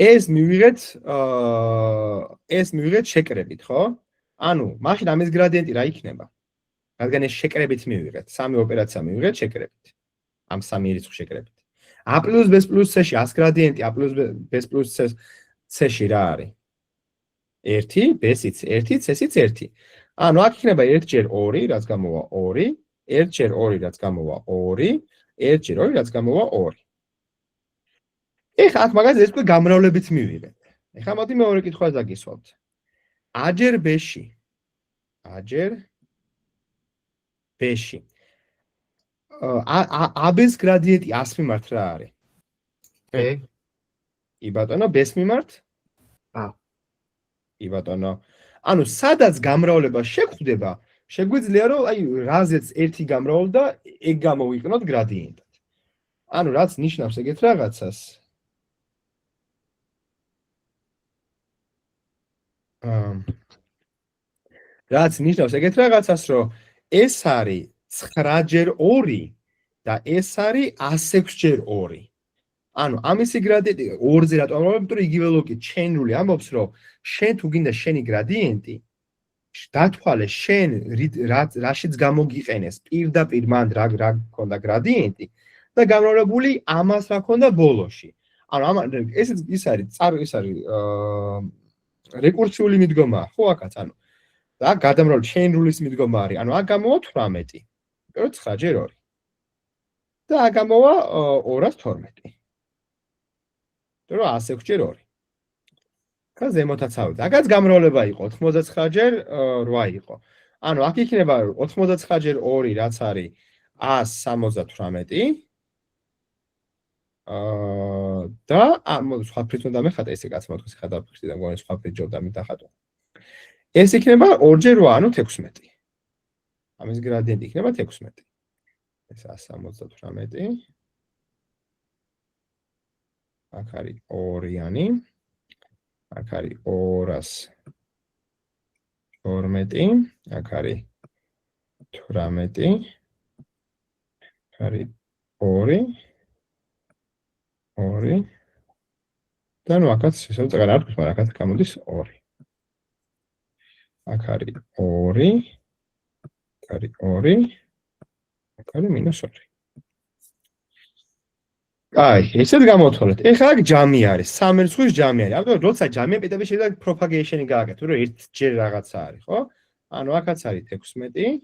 ეს მივიღეთ შეკრებით, ხო? ანუ მაშინ ამის გრადიენტი რა იქნება? რადგან ეს შეკრებით მივიღეთ, სამი ოპერაცია მივიღეთ შეკრებით. ამ სამი რიცხვი შეკრებით. A + B + C-ში 100 გრადიენტი A + B + C-ში რა არის? 1, B-სიც 1, C-სიც 1. ანუ აქ იქნება 1/2, რაც გამოვა 2, 1/2, რაც გამოვა 2, 1/2, რაც გამოვა 2. ეხლა აქ მაგას ეს უკვე გამრავლებით მივიღეთ. ეხლა მოდი მეორე კითხვას დაგისვამთ. A-ჯერ B-ში. A-ჯერ B-ში. AB-ს გრადიენტი 100 მიმართ რა არის? B. კი ბატონო, B-ს მიმართ? A. კი ბატონო. ანუ სადაც გამრავლება შეგვხვდება, შეგვიძლია რომ აი რაზეც ერთი გამრავლდა, ეგ გამოვიყნოთ გრადიენტად. ანუ რაც ნიშნავს ეგეთ რაღაცას. რაც ნიშნავს ეგეთ რაღაცას, რომ ეს არის 9/2 და ეს არის 106/2. ანუ ამისი გრადიენტი 2-ზე რატომ ამბობ, იმიტომ რომ იგივე ლოგიკით chain rule ამბობს, რომ შენ თუ გინდა შენი გრადიენტი დათვალე შენ რაშიც გამოგიყენეს პირდაპირ მან რა გქონდა გრადიენტი და გამრავლებული ამას რა ქონდა ბოლოში. ანუ ეს ის არის რეკურსიული მიდგომა, ხო აქაც, ანუ და გადამრავლ chain rule-ის მიდგომა არის. ანუ აქ გამოვა 18. იმიტომ 9/2. და აქ გამოვა 212. იმიტომ 106/2. და ზემოთაც ავიდა. აქაც გამრავლება იყო 99/8 იყო. ანუ აქ იქნება 99/2, რაც არის 178. და სხვა ფრით უნდა მეხატა ესე კაც მოთქოს ხა დაფიქრდი და მგონი სხვა ფრით ჯობდა მიდახატო. ეს იქნება 2/8, ანუ 16. ამის გრადიენტი იქნება 16. ეს 178. აქ არის 2-იანი. აქ არის 212. აქ არის 18. აქ არის 2. 2 და ნუ აქაც ისევ წეგარ არ თქვი, მაგრამ აქაც გამოდის 2. აქ არის 2. აქ არის 2. აქ არის -2. აი, ესეთ გამოთვალეთ. ეხლა აქ ჯამი არის, სამი რიცხვის ჯამი არის. ამიტომ როცა ჯამია, პიტები შეიძლება propagation-ი გააკეთო, რომ ერთჯერ რაღაცა არის, ხო? ანუ აქაც არის 16.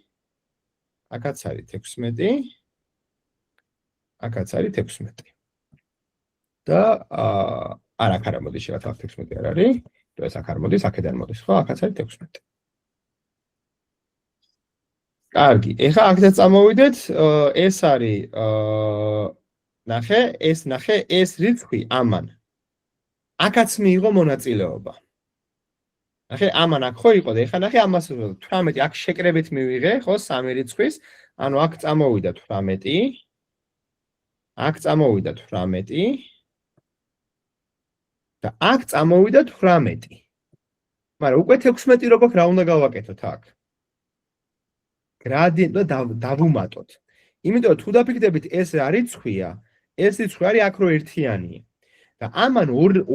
აქაც არის 16. აქაც არის 16. და არა აქ არ მოდის შეიძლება 16 არ არის. ეს აქ არ მოდის, აქედან მოდის, ხო? აქაც არის 16. კარგი, ეხლა აქაც წამოვიდეთ, ეს არის ნახე, ეს რიცხვი ამან. აქაც მიიღო მონაწილეობა. ნახე, ამან აქ ხო იყო და ეხლა ნახე ამას 18 აქ შეკრებით მივიღე, ხო, სამი რიცხვის, ანუ აქ წამოვიდა 18. აქ წამოვიდა 18. და აქ წამოვიდა 18. მაგრამ უკვე 16 როგორ რა უნდა გავაკეთოთ აქ? გრადიენტი დავუმატოთ. იმიტომ თუ დაფიქრდებით ეს რა რიცხვია, ეს რიცხვი არის აქ რო ერთიანი. და ამან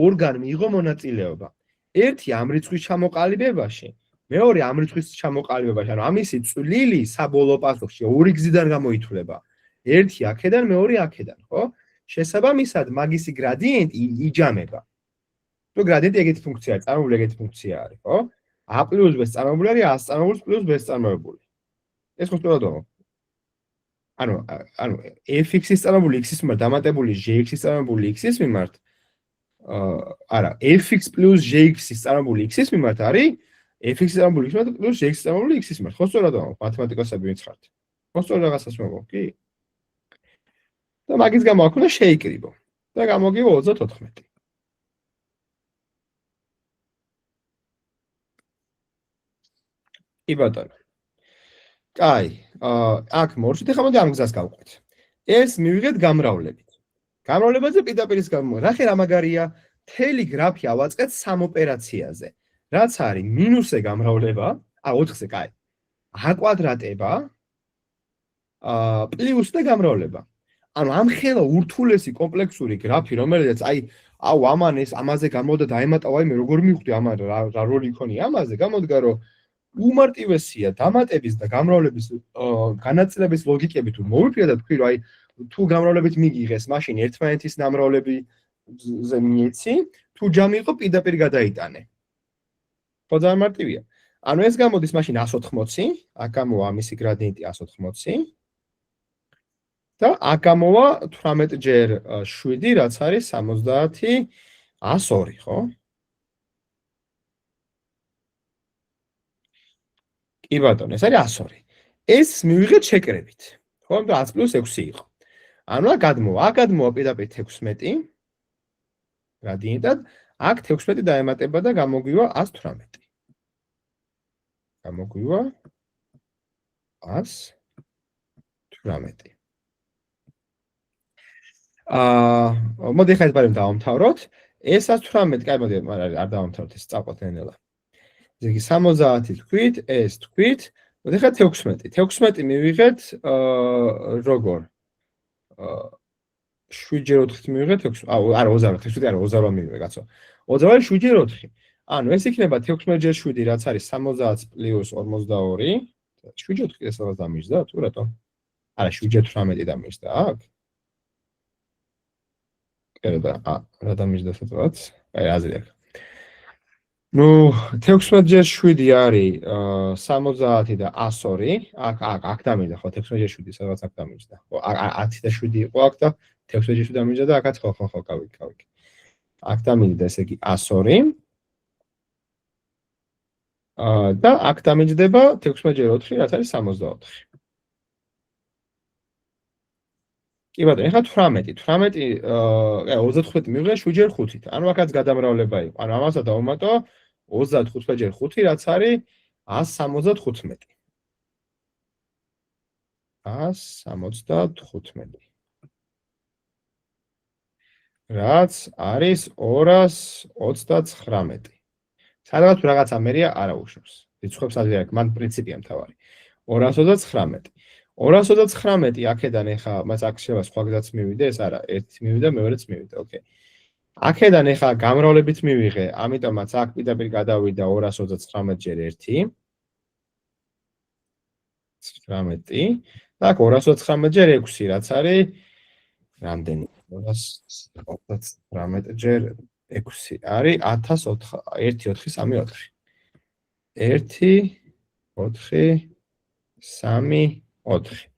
ორგან მიიღო მონაწილეობა. ერთი ამ რიცხვის ჩამოყალიბებაში, მეორე ამ რიცხვის ჩამოყალიბებაში, ანუ ამისი წვლილი საბოლოო პასუხში ორი გზიდან გამოითვლება. ერთი აქედან, მეორე აქედან, ხო? შესაბამისად, მაგისი გრადიენტი იჯამება. თუ გრადიენტი ეგეთი ფუნქცია არის, წარმოებული ეგეთი ფუნქცია არის, ხო? A + B-ს წარმოებული არის A-ს წარმოებულს + B-ს წარმოებული. ეს ხო სწორად ვამბობ. ანუ f(x)-ის წარმომავლი x-ის მიმართ დამატებული g(x)-ის წარმომავლი x-ის მიმართ არა, f(x) + g(x)-ის წარმომავლი x-ის მიმართ არის f(x)-ის წარმომავლი x-ის მიმართ + g(x)-ის წარმომავლი x-ის მიმართ. ხო სწორად ვამბობ, მათემატიკოსები ვინც ხართ. ხო სწორად რაღაცას ვამბობ, კი? და მაგის გამო აქ უნდა შეიკრიბო. და გამოგივა 34. კი ბატონო. კაი, აქ მორჩით, ახლა მოდი ამ გზას გავყვეთ. ეს მივიღეთ გამრავლებით. გამრავლებაზე პირდაპირ გამო. რა ხე რა მაგარია? მთელი გრაფი ავაწყეთ 3 ოპერაციაზე. რაც არის მინუსე გამრავლება, 4-ზე, კაი. a კვადრატება პლუს და გამრავლება. ანუ ამ ხელა ურთულესი კომპლექსური გრაფი, რომელიც ამაზე გამოდა დაემატა, მე როგორ მივხვდი ამან რა როლი იქონია ამაზე, გამოდგა რომ უმარტივესია დამატების და გამრავლების განაწილების ლოგიკები თუ მოვიფიქრე და თქვი რომ თუ გამრავლებით მიგიღეს, მაშინ ერთმანეთის ნამრავლებზე მიეცი, თუ ჯამი იყო პირდაპირ გადაიტანე. ხო ძალიან მარტივია. ანუ ეს გამოდის მაშინ 180, აქ გამოვა ამისი გრადიენტი 180 და აქ გამოვა 18 ჯერ 7, რაც არის 70, 102, ხო? კი ბატონო, ეს არის 102. ეს მივიღეთ შეკრებით. ხო, და 100 + 6 იყო. ანუ აქ გადმოვა პირდაპირ 16 გრადიენტად, აქ 16 დაემატება და გამოგვივა 118. გამოგვივა 118. მოდი ხა ეს ბარემ დავამთავროთ. ეს 118, კაი მოდი, მაგრამ არ დავამთავროთ, ეს წავყოთ ნელა. ესე იგი 70 თქვით, ეს თქვით, მოდი ხა 16. 16 მივიღეთ როგორ? 7 ჯერ 4 მივიღეთ 6. არა 28, 16 არა 28 მივიღე, კაცო. 28 7 ჯერ 4. ანუ ეს იქნება 16 ჯერ 7, რაც არის 70 + 42. 7 ჯერ 4 ეს რაღაც დამიჯდა, თუ რატო? არა 7 ჯერ 18 დამიჯდა, აქ. რა დამიჯდა სადღაც? აი აზრი აქვს. ნუ 16 ჯერ 7 არის 70 და 102. აქ დამიჯდა ხო 16 ჯერ 7 სადღაც აქ დამიჯდა. ხო 10 და 7 იყო აქ და 16 ჯერ 7 დამიჯდა და აქაც ხო გავიქ. აქ დამიჯდა ესე იგი 102. და აქ დამიჯდება 16 ჯერ 4, რაც არის 64. კი ბატონო, ეხლა 18. 35 მივიღე 7 ჯერ 5-ით. ანუ აქაც გადამრავლება იყო. ანუ ამასაც დავუმატო 35 ჯერ 5, რაც არის 175. 175. რაც არის 229. სადღაც რაღაცა მერია არა უშვებს. რიცხვებს აზრი აქვს, მან პრინციპია მთავარი. 229. 229 აქედან ეხა მას აქ შევა სხვა გზაც მივიდე, ეს არა, ერთი მივიდა, მეორეც მივიდა, ოკეი. აქედან ეხა გამრავლებით მივიღე, ამიტომაც აქ პირდაპირ გადავიდა 229 ჯერ 1. 19 და აქ 229 ჯერ 6, რაც არის რამდენი? 229 ჯერ 6 არის 1434. 1434.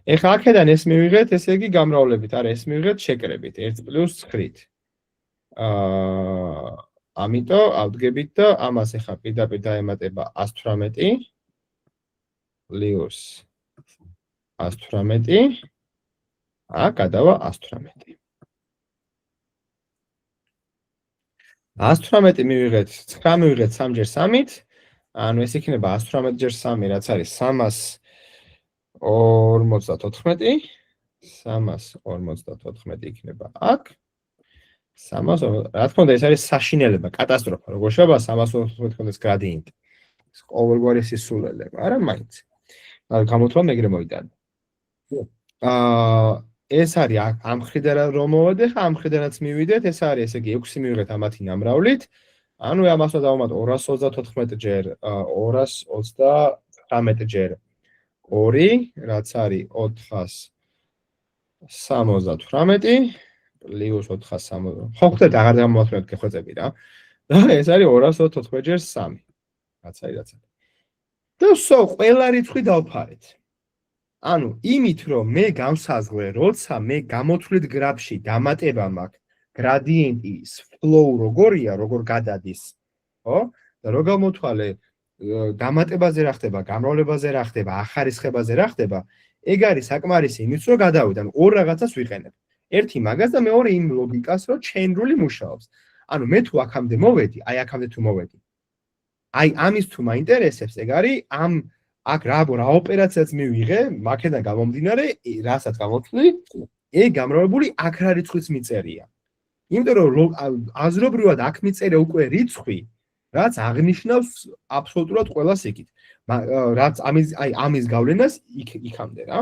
ეხლა აქედან ეს მივიღეთ, ესე იგი გამრავლებით, არა ეს მივიღეთ შეკრებით 1 + 9-ით. ამიტომ ავდგებით და ამას ეხლა პირდაპირ დაემატება 118 + 118. გადავა 118. 118 მივიღეთ, 9 მივიღეთ 3 ჯერ 3-ით. ანუ ეს იქნება 118 ჯერ 3, რაც არის 354. 354 იქნება აქ. 300, რა თქმა უნდა, ეს არის საშინელება, კატასტროფა, როგორ შევა 354 კონდეს გრადიენტი. ეს ყოველგვარი სისულელე, მაგრამ მაინც. გამოთვალ მეგრე მოიტანა. ეს არის ამ მხრიდან რომ მოვედე, ხა ამ მხრიდანაც მივიდეთ, ეს არის ესე იგი 6 მივიღეთ ამათი ნამრავლით. ანუ ამას უნდა დავუმატო 234 ჯერ 229 ჯერ 2, რაც არის 478 + 460. ხო, ხდეთ, აღარ გამოვათვლეთ გეხვეწები რა. და ეს არის 224 ჯერ 3. რაც არის. და სო ყველა რიცხვი დავფარეთ. ანუ იმით რომ მე გავსაზღვრე, როცა მე გამოთვლით გრაფში დამატება მაქვს, გრადიენტის flow როგორია, როგორ გადადის, ხო? და რო გამოთვალე დამატებაზე რა ხდება, გამრავლებაზე რა ხდება, ახარისხებაზე რა ხდება, ეგ არის საკმარისი იმის რომ გადავიდე, ანუ ორ რაღაცას ვიყენებ. ერთი მაგას და მეორე იმ ლოგიკას, რომ ჩენრული მუშაობს. ანუ მე თუ აქამდე მოვედი, აი აქამდე თუ მოვედი. აი ამის თუ მაინტერესებს, ეგ არის ამ აქ რა ოპერაციაც მივიღე, მაქედან გამომდინარე, რასაც გამოთვლი, ეგ გამრავლებული აქ რა რიცხვის მიწერია. იმიტომ რომ აზრობრივად აქ მიწერე უკვე რიცხვი, რაც აღნიშნავს აბსოლუტურად ყველა სიკით. რაც ამის გავლენას იქამდე რა.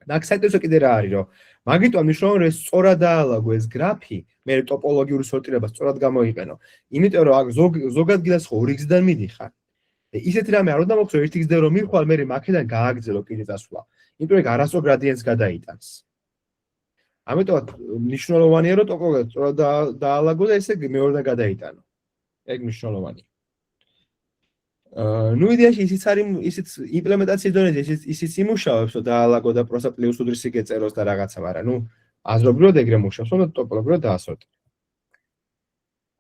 და აქ საინტერესო კიდე რა არის, რომ მაგიტომ ნიშნავს, რომ ეს სწორად დაალაგო ეს გრაფი, მე ტოპოლოგიური სორტირება სწორად გამოიყენო. იმიტომ რომ აქ ზოგ ადგილას ხო 2x-დან მიდიხარ. ისეთი რამე არ უნდა მოხდეს 1x-დან რომ მიხვალ, მე მაქედან გააგრძელო კიდე წასვლა. იმიტომ რომ არასწორ გრადიენტს გადაიტანს. ამიტომ მნიშვნელოვანია რომ ტოპოლოგია სწორად დაალაგო და ესე მეორედან გადაიტანო. ეგ მნიშვნელოვანია. ნუ იდეაში ისიც არის, ისიც იმპლემენტაციის დონეზე ისიც იმუშავებს, რომ დაალაგო და პროსა პლუს უდრისი გეწეროს და რაღაცა, მაგრამ ნუ აზრობრივად ეგრე მუშაობს, რომ ტოპოლოგიურად დაასორტო.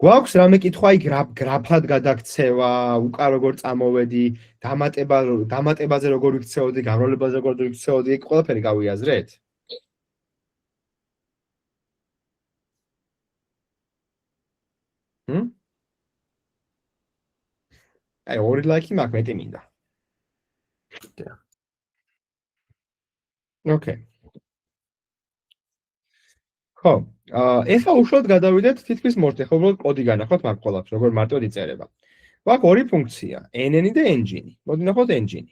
გვაქვს რამე კითხვა აი გრაფად გადაქცევა, უკან როგორ წამოვედი, დამატებაზე როგორ ვიქცეოდი, გამრავლებაზე როგორ ვიქცეოდი, ეგ ყველაფერი გავიაზრეთ? აი ორი ლაიქი მაქვს, მეტი მინდა. ოკეი. ხო, ეხლა უშუალოდ გადავიდეთ თითქმის მორთე, ხო, უბრალოდ კოდი განახოთ მაგ ყველაფერს, როგორ მარტოდ იწერება. გვაქვს ორი ფუნქცია, nn და engine. მოდი ნახოთ engine.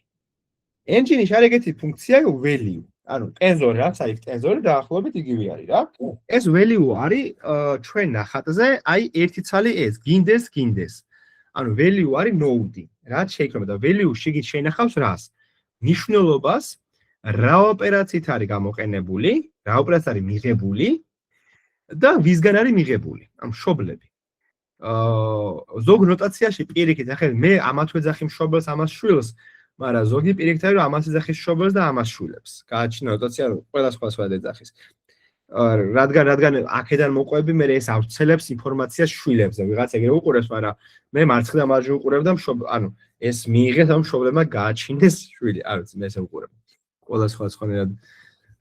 engine-ში არის ეგეთი ფუნქცია value. ანუ ტენზორი რა, აი ტენზორი დაახლოებით იგივე არის რა. ეს value არის ჩვენ ნახატზე, აი ერთი ცალი ეს, გინდეს. ანუ value არის node. რაც შეიქმნება და value შიგით შეინახავს რას? ნიშნულობას, რა ოპერაციით არის გამოყენებული, რა ოპერაციით არის მიღებული და ვისგან არის მიღებული, ამ მშობლები. ზოგ ნოტაციაში პირიქით, ახლა მე ამათ ვეძახი მშობელს, ამას შვილს, მაგრამ ზოგი პირიქით არის რომ ამას ეძახის მშობელს და ამას შვილებს. გააჩინა ნოტაცია ყველა სხვა ეძახის. რადგან აქედან მოყვები მე ეს ავრცელებს ინფორმაციას შვილებს და ვიღაც ეგრე უყურებს, მაგრამ მე მარცხნიდან მარჯვნივ უყურებ და ანუ ეს მიიღეს ამ მშობლებმა გააჩინეს შვილი, არ ვიცი მე ესე უყურებ. ყველა სხვანაირად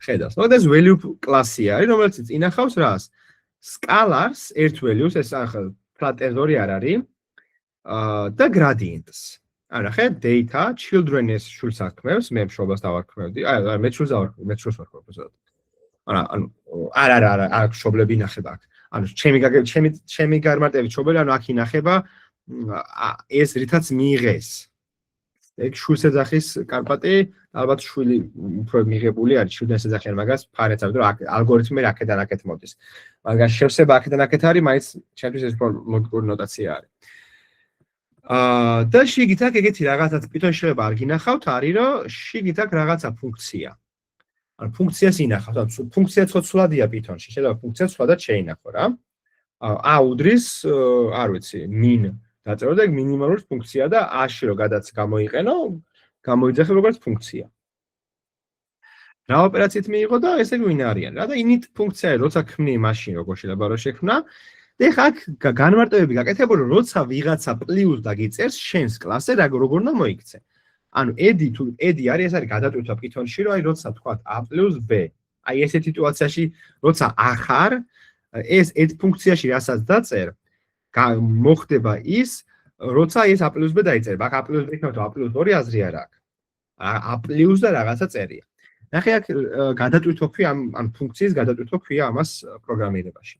ხედავს. ნუ ეს value კლასია არის, რომელიც ინახავს რას? scalars ერთ values, ეს ახლა ტენზორი არ არის, და gradients. არა, ხე data children-ის შულს აქმევს, მე მშობელს დავარქმევდი. აი, მე შულს დავარქმევ, მე შულს ვარქმევ უბრალოდ. ანუ არა, აქ მშობლები ინახება აქ. ანუ ჩემი გარმარტებით მშობელი, ანუ აქ ინახება ეს რითაც მიიღეს. ეგ შულს ეძახის კარპატი, ალბათ შვილი უფრო მიღებული არის, შვილს ეძახიან მაგას, ფარეთ არის, რომ ალგორითმი აქედან აქეთ მოდის. მაგრამ შევსება აქედან აქეთ არის, მაინც ჩემთვის ეს ლოგიკური ნოტაცია არის. და შიგით აქ ეგეთი რაღაცაც პითონში შეიძლება არ გინახავთ, არის რომ შიგით აქ რაღაცა ფუნქცია. ანუ ფუნქციას ინახავთ, ფუნქცია ცოცხლადია პითონში, შეიძლება ფუნქცია ცვლადად შეინახო რა. უდრის, არ ვიცი, min დაწერო და ეგ მინიმალური ფუნქცია და a-ში რო გადაც გამოიყენო, გამოიძახე როგორც ფუნქცია. რა ოპერაციით მიიღო და ესე ვინ არიან რა და init ფუნქცია როცა ქმნი მაშინ როგორ შეიძლება რომ შექმნა და ეხლა აქ განმარტებები გაკეთებული როცა ვიღაცა პლუს დაგიწერს შენს კლასზე როგორ უნდა მოიქცე. ანუ edi არის ეს არის გადატვირთვა პითონში რომ აი როცა თქვა a + b აი ესეთ სიტუაციაში როცა ახარ ეს ერთ ფუნქციაში რასაც დაწერ მოხდება ის როცა ეს a + b დაიწერება აქ a + b იქნება a + 2 აზრი არ აქვს a + და რაღაცა წერია. ნახე აქ გადატვირთვა ქვია ამ ფუნქციის გადატვირთვა ქვია ამას პროგრამირებაში.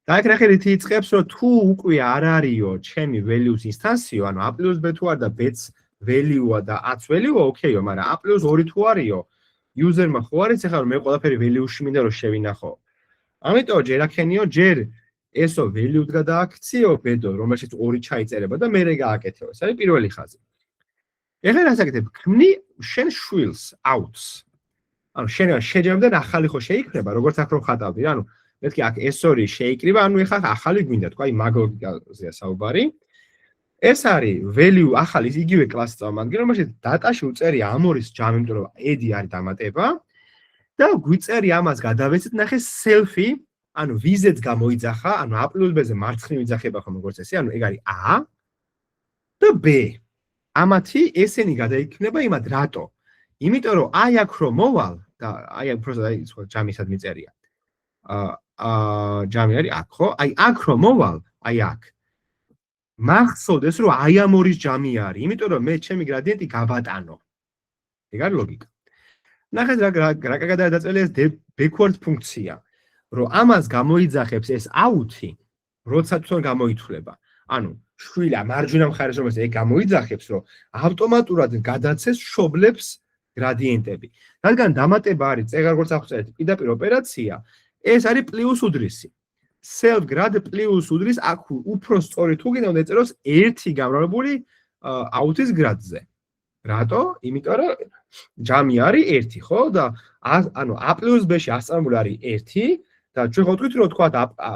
და აქ ნახე რითი იწყებს რომ თუ უკვე არ არისო ჩემი values ინსტანციო ანუ a + b თუ არ და b-ს value-ა და a-ს value-ა ოკეიო, მაგრამ a + 2 თუ არისო user-მა ხო არის ეხლა რომ მე ყველაფერი value-ში მინდა რომ შევინახო. ამიტომ ჯერ აქენიო ჯერ ესო value-ად გადააქციო b-დო რომელშიც 2 ჩაიწერება და მე გააკეთო. ეს არის პირველი ხაზი. ეხლა რა საკეთებ? ქმნი შენ შვილს out-ს. ანუ შენ შეჯამებიდან ახალი ხო შეიქნება, როგორც აქ რომ ხატავდი, ანუ მეთქი აქ S2 შეიკრიბა, ანუ ეხლა ახალი გვინდა, თქვა, აი მაგ ლოგიკაზეა საუბარი. ეს არის value ახალი იგივე კლასი წარმოგიდგენთ, რომელშიც data-ში უწერია ამორის ჯამი, იმიტომ რომ ed არის დამატება და გვიწერია ამას გადავეცით, ნახე selfie, ანუ vz-ს გამოიძახა, ანუ a+b-ზე მარცხნივ იძახება ხომ როგორც ესე, ანუ ეგ არის a და b. ამათი ესენი გადაიქნება იმად რატო? იმიტომ რომ აი აქ რომ მოვალ და აი აქ просто აი სხვა ჯამი სად მიწერია. ჯამი არის აქ, ხო? აი აქ რომ მოვალ, აი აქ. მახსოვდეს რომ აი ამ ორის ჯამი არის, იმიტომ რომ მე ჩემი გრადიენტი გავატანო. ეგ არის ლოგიკა. ნახეთ რა გადააწელია ეს backward ფუნქცია, რომ ამას გამოიძახებს ეს აუთი, როცა თვითონ გამოითვლება. ანუ შვილა მარჯვენა მხარეს რომ ეს გამოიძახებს, რომ ავტომატურად გადაცეს შობლებს გრადიენტები. რადგან დამატება არის, წეგარ როგორც აღწერეთ, პირდაპირ ოპერაცია, ეს არის პლუს უდრისი. self grad plus უდრის აქ უფრო სწორი თუ გინდა უნდა ეწეროს 1 გამრავლებული აუთის გრადზე. რატო? იმიტომ რომ ჯამი არის 1, ხო? და ანუ a+b-ში ასწავლული არის 1 და ჩვენ ხვდებით რომ თქვა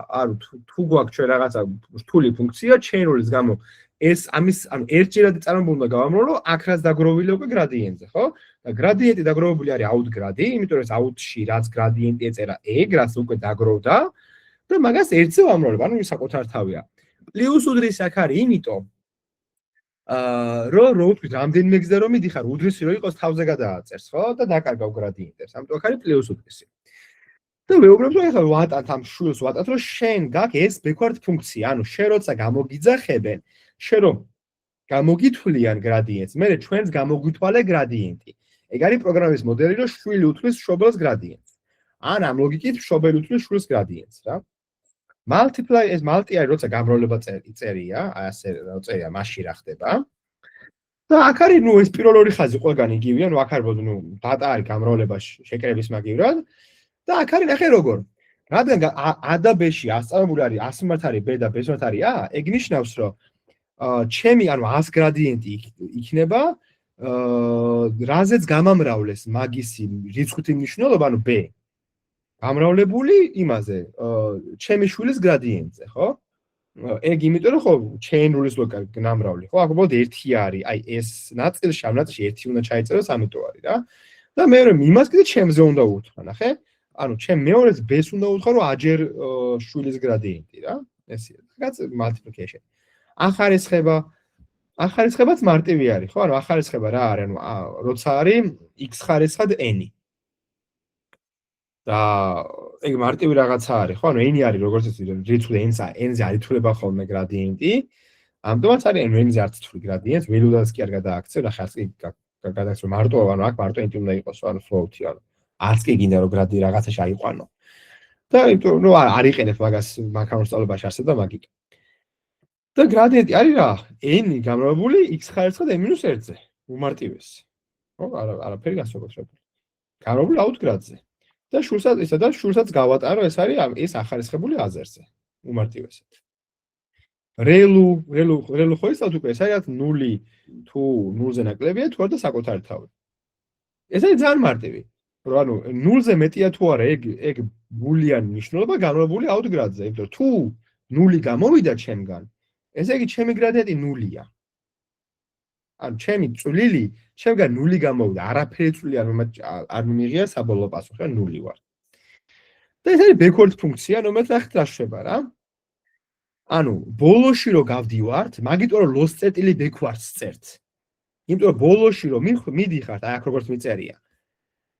ანუ თუ გვაქვს ჩვენ რაღაცა რთული ფუნქცია chain rule-ის გამო ეს ამის ანუ ერთჯერად წარმომავლობა უნდა გავამრავლო აქ რაც დაგროვილი უკვე გრადიენტზე, ხო? და გრადიენტი დაგროვებული არის out grad-ი, იმიტომ რომ ეს out-ში რაც გრადიენტი ეწერა egg, რაც უკვე დაგროვდა და მაგას ერთზე ვამრავლებ, ანუ ის საკუთარ თავია. პლუს უდრის აქ არის, იმიტომ რო ვთქვით რამდენიმე გზა რომ მიდიხარ, უდრისი რო იყოს თავზე გადააწერს, ხო? და დაკარგავ გრადიენტებს. ამიტომ აქ არის პლუს უდრისი. და ვეუბნებ რომ ეხლა ვატანთ ამ შვილს ვატანთ რომ შენ გაქვს ეს backward ფუნქცია, ანუ შენ როცა გამოგიძახებენ, შენ რომ გამოგითვლიან გრადიენტს, მე ჩვენს გამოგვითვალე გრადიენტი. ეგ არის პროგრამის მოდელი, რომ შვილი უთვლის შობელს გრადიენტს. ან ამ ლოგიკით შობელი უთვლის შვილს გრადიენტს, რა. multiply ეს multi არის როცა გამრავლება წერია, აი ასე წერია, მაშინ რა ხდება. და აქ არის ნუ ეს პირველ ორი ხაზი ყველგან იგივეა, ნუ აქ არის ნუ data არის გამრავლება შეკრების მაგივრად. და აქ არის ნახე როგორ. რადგან a და b-ში ასწავლებული არის 100 მიმართ არის b და b მიმართ არის a, ეგ ნიშნავს რომ ჩემი ანუ 100 გრადიენტი იქნება რაზეც გამამრავლეს მაგისი რიცხვით მნიშვნელობა, ანუ b. გამრავლებული იმაზე, ჩემი შვილის გრადიენტზე, ხო? ეგ იმიტომ რომ ხო chain rule-ის ლოგიკა ნამრავლი, ხო? აქ უბრალოდ 1 არის, აი ეს ნაწილში, ამ ნაწილში 1 უნდა ჩაიწეროს, ამიტომ არის რა. და მეორე იმას კიდე ჩემზე უნდა უთხრა, ნახე? ანუ ჩემ მეორეს b-ს უნდა უთხრა, რომ აჯერ შვილის გრადიენტი რა. ესეა. რაც multiplication. ახარისხებაც მარტივი არის, ხო? ანუ ახარისხება რა არის? ანუ როცა არის x ხარისხად n. და ეგ მარტივი რაღაცა არის, ხო? ანუ n არის როგორც ეს რიცხვი n-ზე არ ითვლება ხოლმე გრადიენტი. ამიტომაც არის n-ზე არც თვლი გრადიენტს, ველოდაც კი არ გადააქცევ, ნახე არც კი გადააქცევ მარტო, ანუ აქ მარტო n-ი უნდა იყოს, ანუ float-ი, ანუ არც კი გინდა რომ გრადი რაღაცაში აიყვანო. და იმიტომ ნუ არ იყენებ მაგას მანქანურ სწავლებაში არსებდა მაგით. და გრადიენტი არის რა? n გამრავლებული x ხარისხად n-1-ზე, უმარტივესი. ხო? არაფერი განსაკუთრებული. გამრავლებული out grad-ზე. და შურსაც გავატარო, ეს არის ეს ახარისხებული აზერზე, უმარტივესად. რელუ ხო ისწავლთ უკვე, ეს არის 0 თუ 0-ზე ნაკლებია, თუ არა და საკუთარი თავი. ეს არის ძალიან მარტივი. რომ ანუ 0-ზე მეტია თუ არა, ეგ ბულიანი ნიშნულობა გამრავლებული out grad-ზე, იმიტომ თუ 0 გამოვიდა ჩემგან, ესე იგი ჩემი გრადიენტი 0-ია. ანუ ჩემი წვლილი ჩემგან 0 გამოვიდა, არაფერი წვლილი არ მიმიღია საბოლოო პასუხი, 0 ვარ. და ეს არის backward ფუნქცია, რომელიც ახეთ რა შვება რა. ანუ ბოლოში რო გავდივართ, მაგიტო რომ loss წერტილი backwards წერთ. იმიტომ რომ ბოლოში რო მიდიხართ, აი აქ როგორც მიწერია.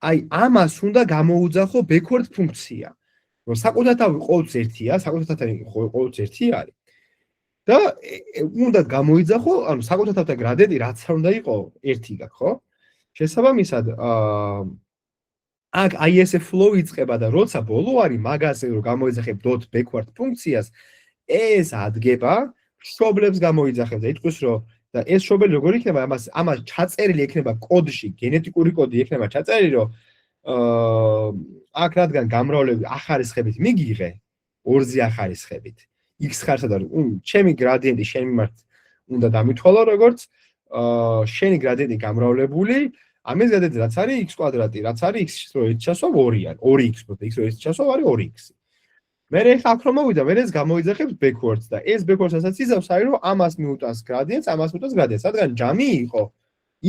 აი ამას უნდა გამოუძახო backward ფუნქცია. რომ საკუთარ თავი ყოველთვის 1-ია, საკუთარ თავი ყოველთვის 1 არის. და უნდა გამოიძახო, ანუ საკუთარ თავთან გრადიენტი რაც არ უნდა იყო 1 გაქვს, ხო? შესაბამისად, აქ აი ესე flow იწყება და როცა ბოლო არის, მაგაზე რომ გამოიძახებ .backward ფუნქციას, ეს ადგება შობლებს გამოიძახებს და იტყვის რომ და ეს შობელი როგორ იქნება, ამას ჩაწერილი ექნება კოდში, გენეტიკური კოდი ექნება ჩაწერილი, რომ აქ რადგან გამრავლები ახარისხებით მიგიღე, 2-ზე ახარისხებით. x ხარისხად არის, ჩემი გრადიენტი შენ მიმართ უნდა დამითვალო როგორც შენი გრადიენტი გამრავლებული, ამის გადადი რაც არის x კვადრატი, რაც არის x-ს რო 1 ჩასვავ 2 არის, 2x პლუს x რო 1 ჩასვავ არის 2x. მე ხა აქ რომ მოვიდა, მე ეს გამოიძახებს backwards და ეს backwards-ასაც იზავს, აი რომ ამას მიუტანს gradients, ამას მიუტანს gradients. რადგან ჯამი იყო,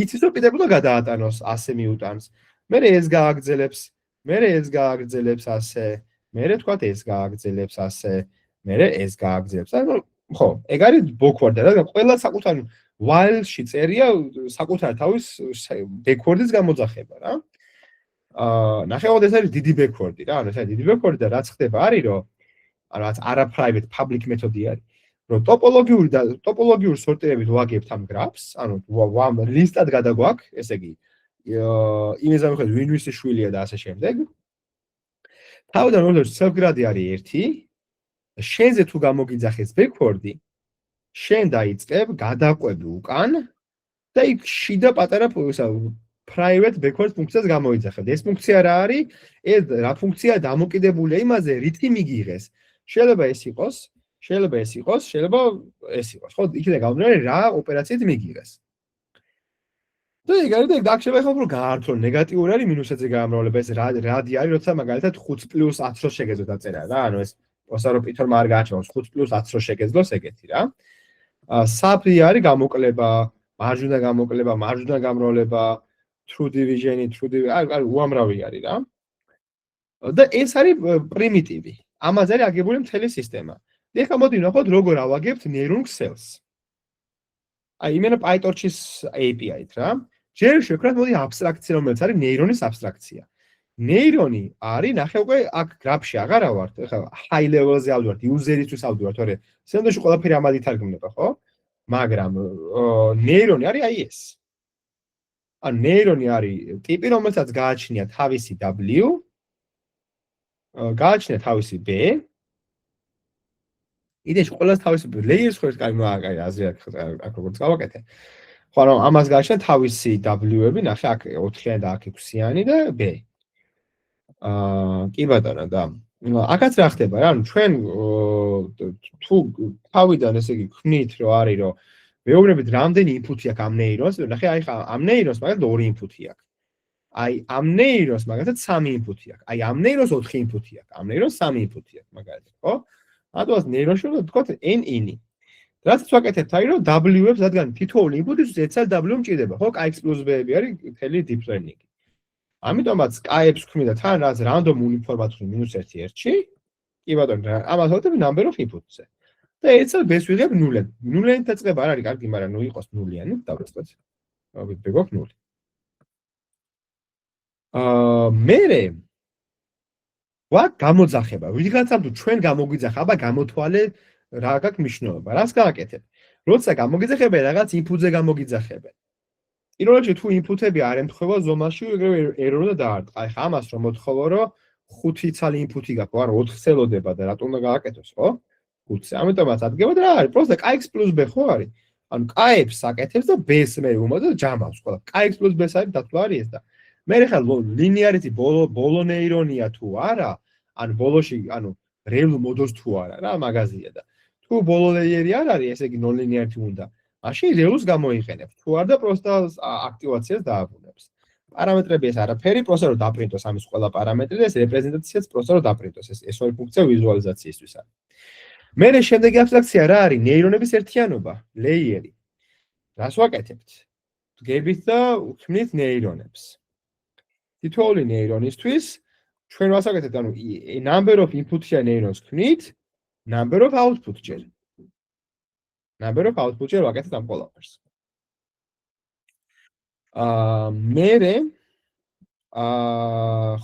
იცის რომ კიდევ უნდა გადაატანოს, ასე მიუტანს. მე ეს გააგრძელებს, მე ეს გააგრძელებს ასე, მე თქვათ ეს გააგრძელებს ასე, მე ეს გააგრძელებს. ანუ ხო, ეგ არის backward-ი, რადგან ყველა საკუთარ while-ში წერია საკუთარ თავის backward-ის გამოძახება რა. ნახევად ეს არის დიდი backward-ი რა, ანუ ეს არის დიდი backward-ი და რაც ხდება არის რომ რაც არა private public მეთოდი არის, რომ ტოპოლოგიური სორტირებით ვაგებთ ამ graph-ს, ანუ list-ად გადაგვაქვს, ესე იგი იმის ამხელს win-win-ი შვილია და ასე შემდეგ. თავიდან როდესაც self-grad არის 1, შენზე თუ გამოგიძახეს backward-ი, შენ დაიწყებ გადაყვები უკან და იქ შიდა პატარა private backward ფუნქციას გამოიძახებ. ეს ფუნქცია რა არის? ეს რა ფუნქცია დამოკიდებულია იმაზე, რითი მიგიღეს. შეიძლება ეს იყოს, შეიძლება ეს იყოს, შეიძლება ეს იყოს. ხო, იქიდან გამომდინარე რა ოპერაციით მიგიღეს. და ეგ არის და დაგშება ხო რომ გაართო ნეგატიური არის მინუსებზე გამრავლება ეს რადი არის როცა მაგალითად 5 + 10 რო შეგეძლო დაწერა რა ანუ ეს პოსარო პითორმა არ გააჩვენოს 5 + 10 რო შეგეძლოს ეგეთი რა საფი არის გამოკლება მარჯვნიდან გამრავლება true division არის უამრავი არის რა და ეს არის პრიმიტივი ამაზე არის აგებული მთელი სისტემა და ეხლა მოდი ვნახოთ როგორ ავაგებთ neuron cells აი იმენა PyTorch-ის API-ით რა ჯერ შევქრათ მოდი აბსტრაქცია რომელიც არის ნეირონის აბსტრაქცია. ნეირონი არის ნახე უკვე აქ გრაფში აღარა ვართ. ეხლა high level-ზე ავდივართ, user-ისთვის ავდივართ, თორე სინამდვილეში ყველაფერი ამად ითარგმნება, ხო? მაგრამ ნეირონი არის აი ეს. ანუ ნეირონი არის ტიპი, რომელსაც გააჩნია თავისი W, გააჩნია თავისი B. იდეაში ყველას თავისი layers ხო ეს კაი მაგარი აზრი აქ როგორც გავაკეთე. ხო რომ ამას გააჩნია თავისი W-ები, ნახე აქ 4-იანი და აქ 6-იანი და B. კი ბატონო და აქაც რა ხდება რა, ანუ ჩვენ თუ თავიდან ესე იგი ქმნით რომ არის რომ მეუბნებით რამდენი ინფუტი აქვს ამ ნეირონს, ნახე აი ხა ამ ნეირონს მაგალითად 2 ინფუტი აქვს. აი ამ ნეირონს მაგალითად 3 ინფუტი აქვს. აი ამ ნეირონს 4 ინფუტი აქვს. ამ ნეირონს 3 ინფუტი აქვს მაგალითად, ხო? აბა ნეირონში რომ თქვათ n-ი რაც ვაკეთებთ აი რომ W-ებს რადგან თითოეული ინფუტისთვის ეცალ W მჭირდება, ხო? X + B-ები არის მთელი deep learning. ამიტომაც X-ებს ქმნიდა თან რაც random uniformatory -1 1-ში. კი ბატონო, ამას ვაკეთებ number of inputs-ზე. და ეცალ B-ს ვიღებ 0-ად. 0-იანი დაწყება არ არის კარგი, მაგრამ ნუ იყოს 0-იანი, დავიწყოთ. ვიგებ 0. მერე ვაკ გამოძახება. ვიღაცამ თუ ჩვენ გამოგვიძახა, აბა გამოთვალე რა გაქვს მნიშვნელობა. რას გააკეთებ? როცა გამოგიძახებენ რაღაც ინფუტზე გამოგიძახებენ. პირველ რიგში თუ ინფუტები არ ემთხვევა ზომაში, ეგრევე ერორი უნდა დაარტყა. აი ხა ამას რომ მოთხოვო რომ 5 ცალი ინფუტი გაქვს, არა 4 ცელოდება და რატომ უნდა გააკეთოს, ხო? 5-ზე. ამიტომაც ადგება და რა არის? პროსტა X + B ხო არის? ანუ X-ს აკეთებს და B-ს მე უმოწევ და ჯამავს ყველა. X + B-ს არის დათვლა არის ეს და მე ხა ლინიარიტი ბოლო ნეირონია თუ არა, ანუ ბოლოში, ანუ real models თუ არა რა მაგაზია და თუ ბოლო ლეიერი არ არის, ესე იგი non-linearity უნდა. მაშინ real-ს გამოიყენებ. თუ არ და პროსტა აქტივაციას დააბრუნებს. პარამეტრები ეს არაფერი, პროსტა რომ დაპრინტოს ამის ყველა პარამეტრი და ეს რეპრეზენტაციაც პროსტა რომ დაპრინტოს. ეს ორი ფუნქცია ვიზუალიზაციისთვის არის. მერე შემდეგი აბსტრაქცია რა არის? ნეირონების ერთიანობა, ლეიერი. რას ვაკეთებთ? გებით და ვქმნით ნეირონებს. თითოეული ნეირონისთვის ჩვენ რას ვაკეთებთ? ანუ number of input-ია ნეირონს ვქმნით, number of output ჯერ. number of output ჯერ ვაკეთებთ ამ ყველაფერს. მერე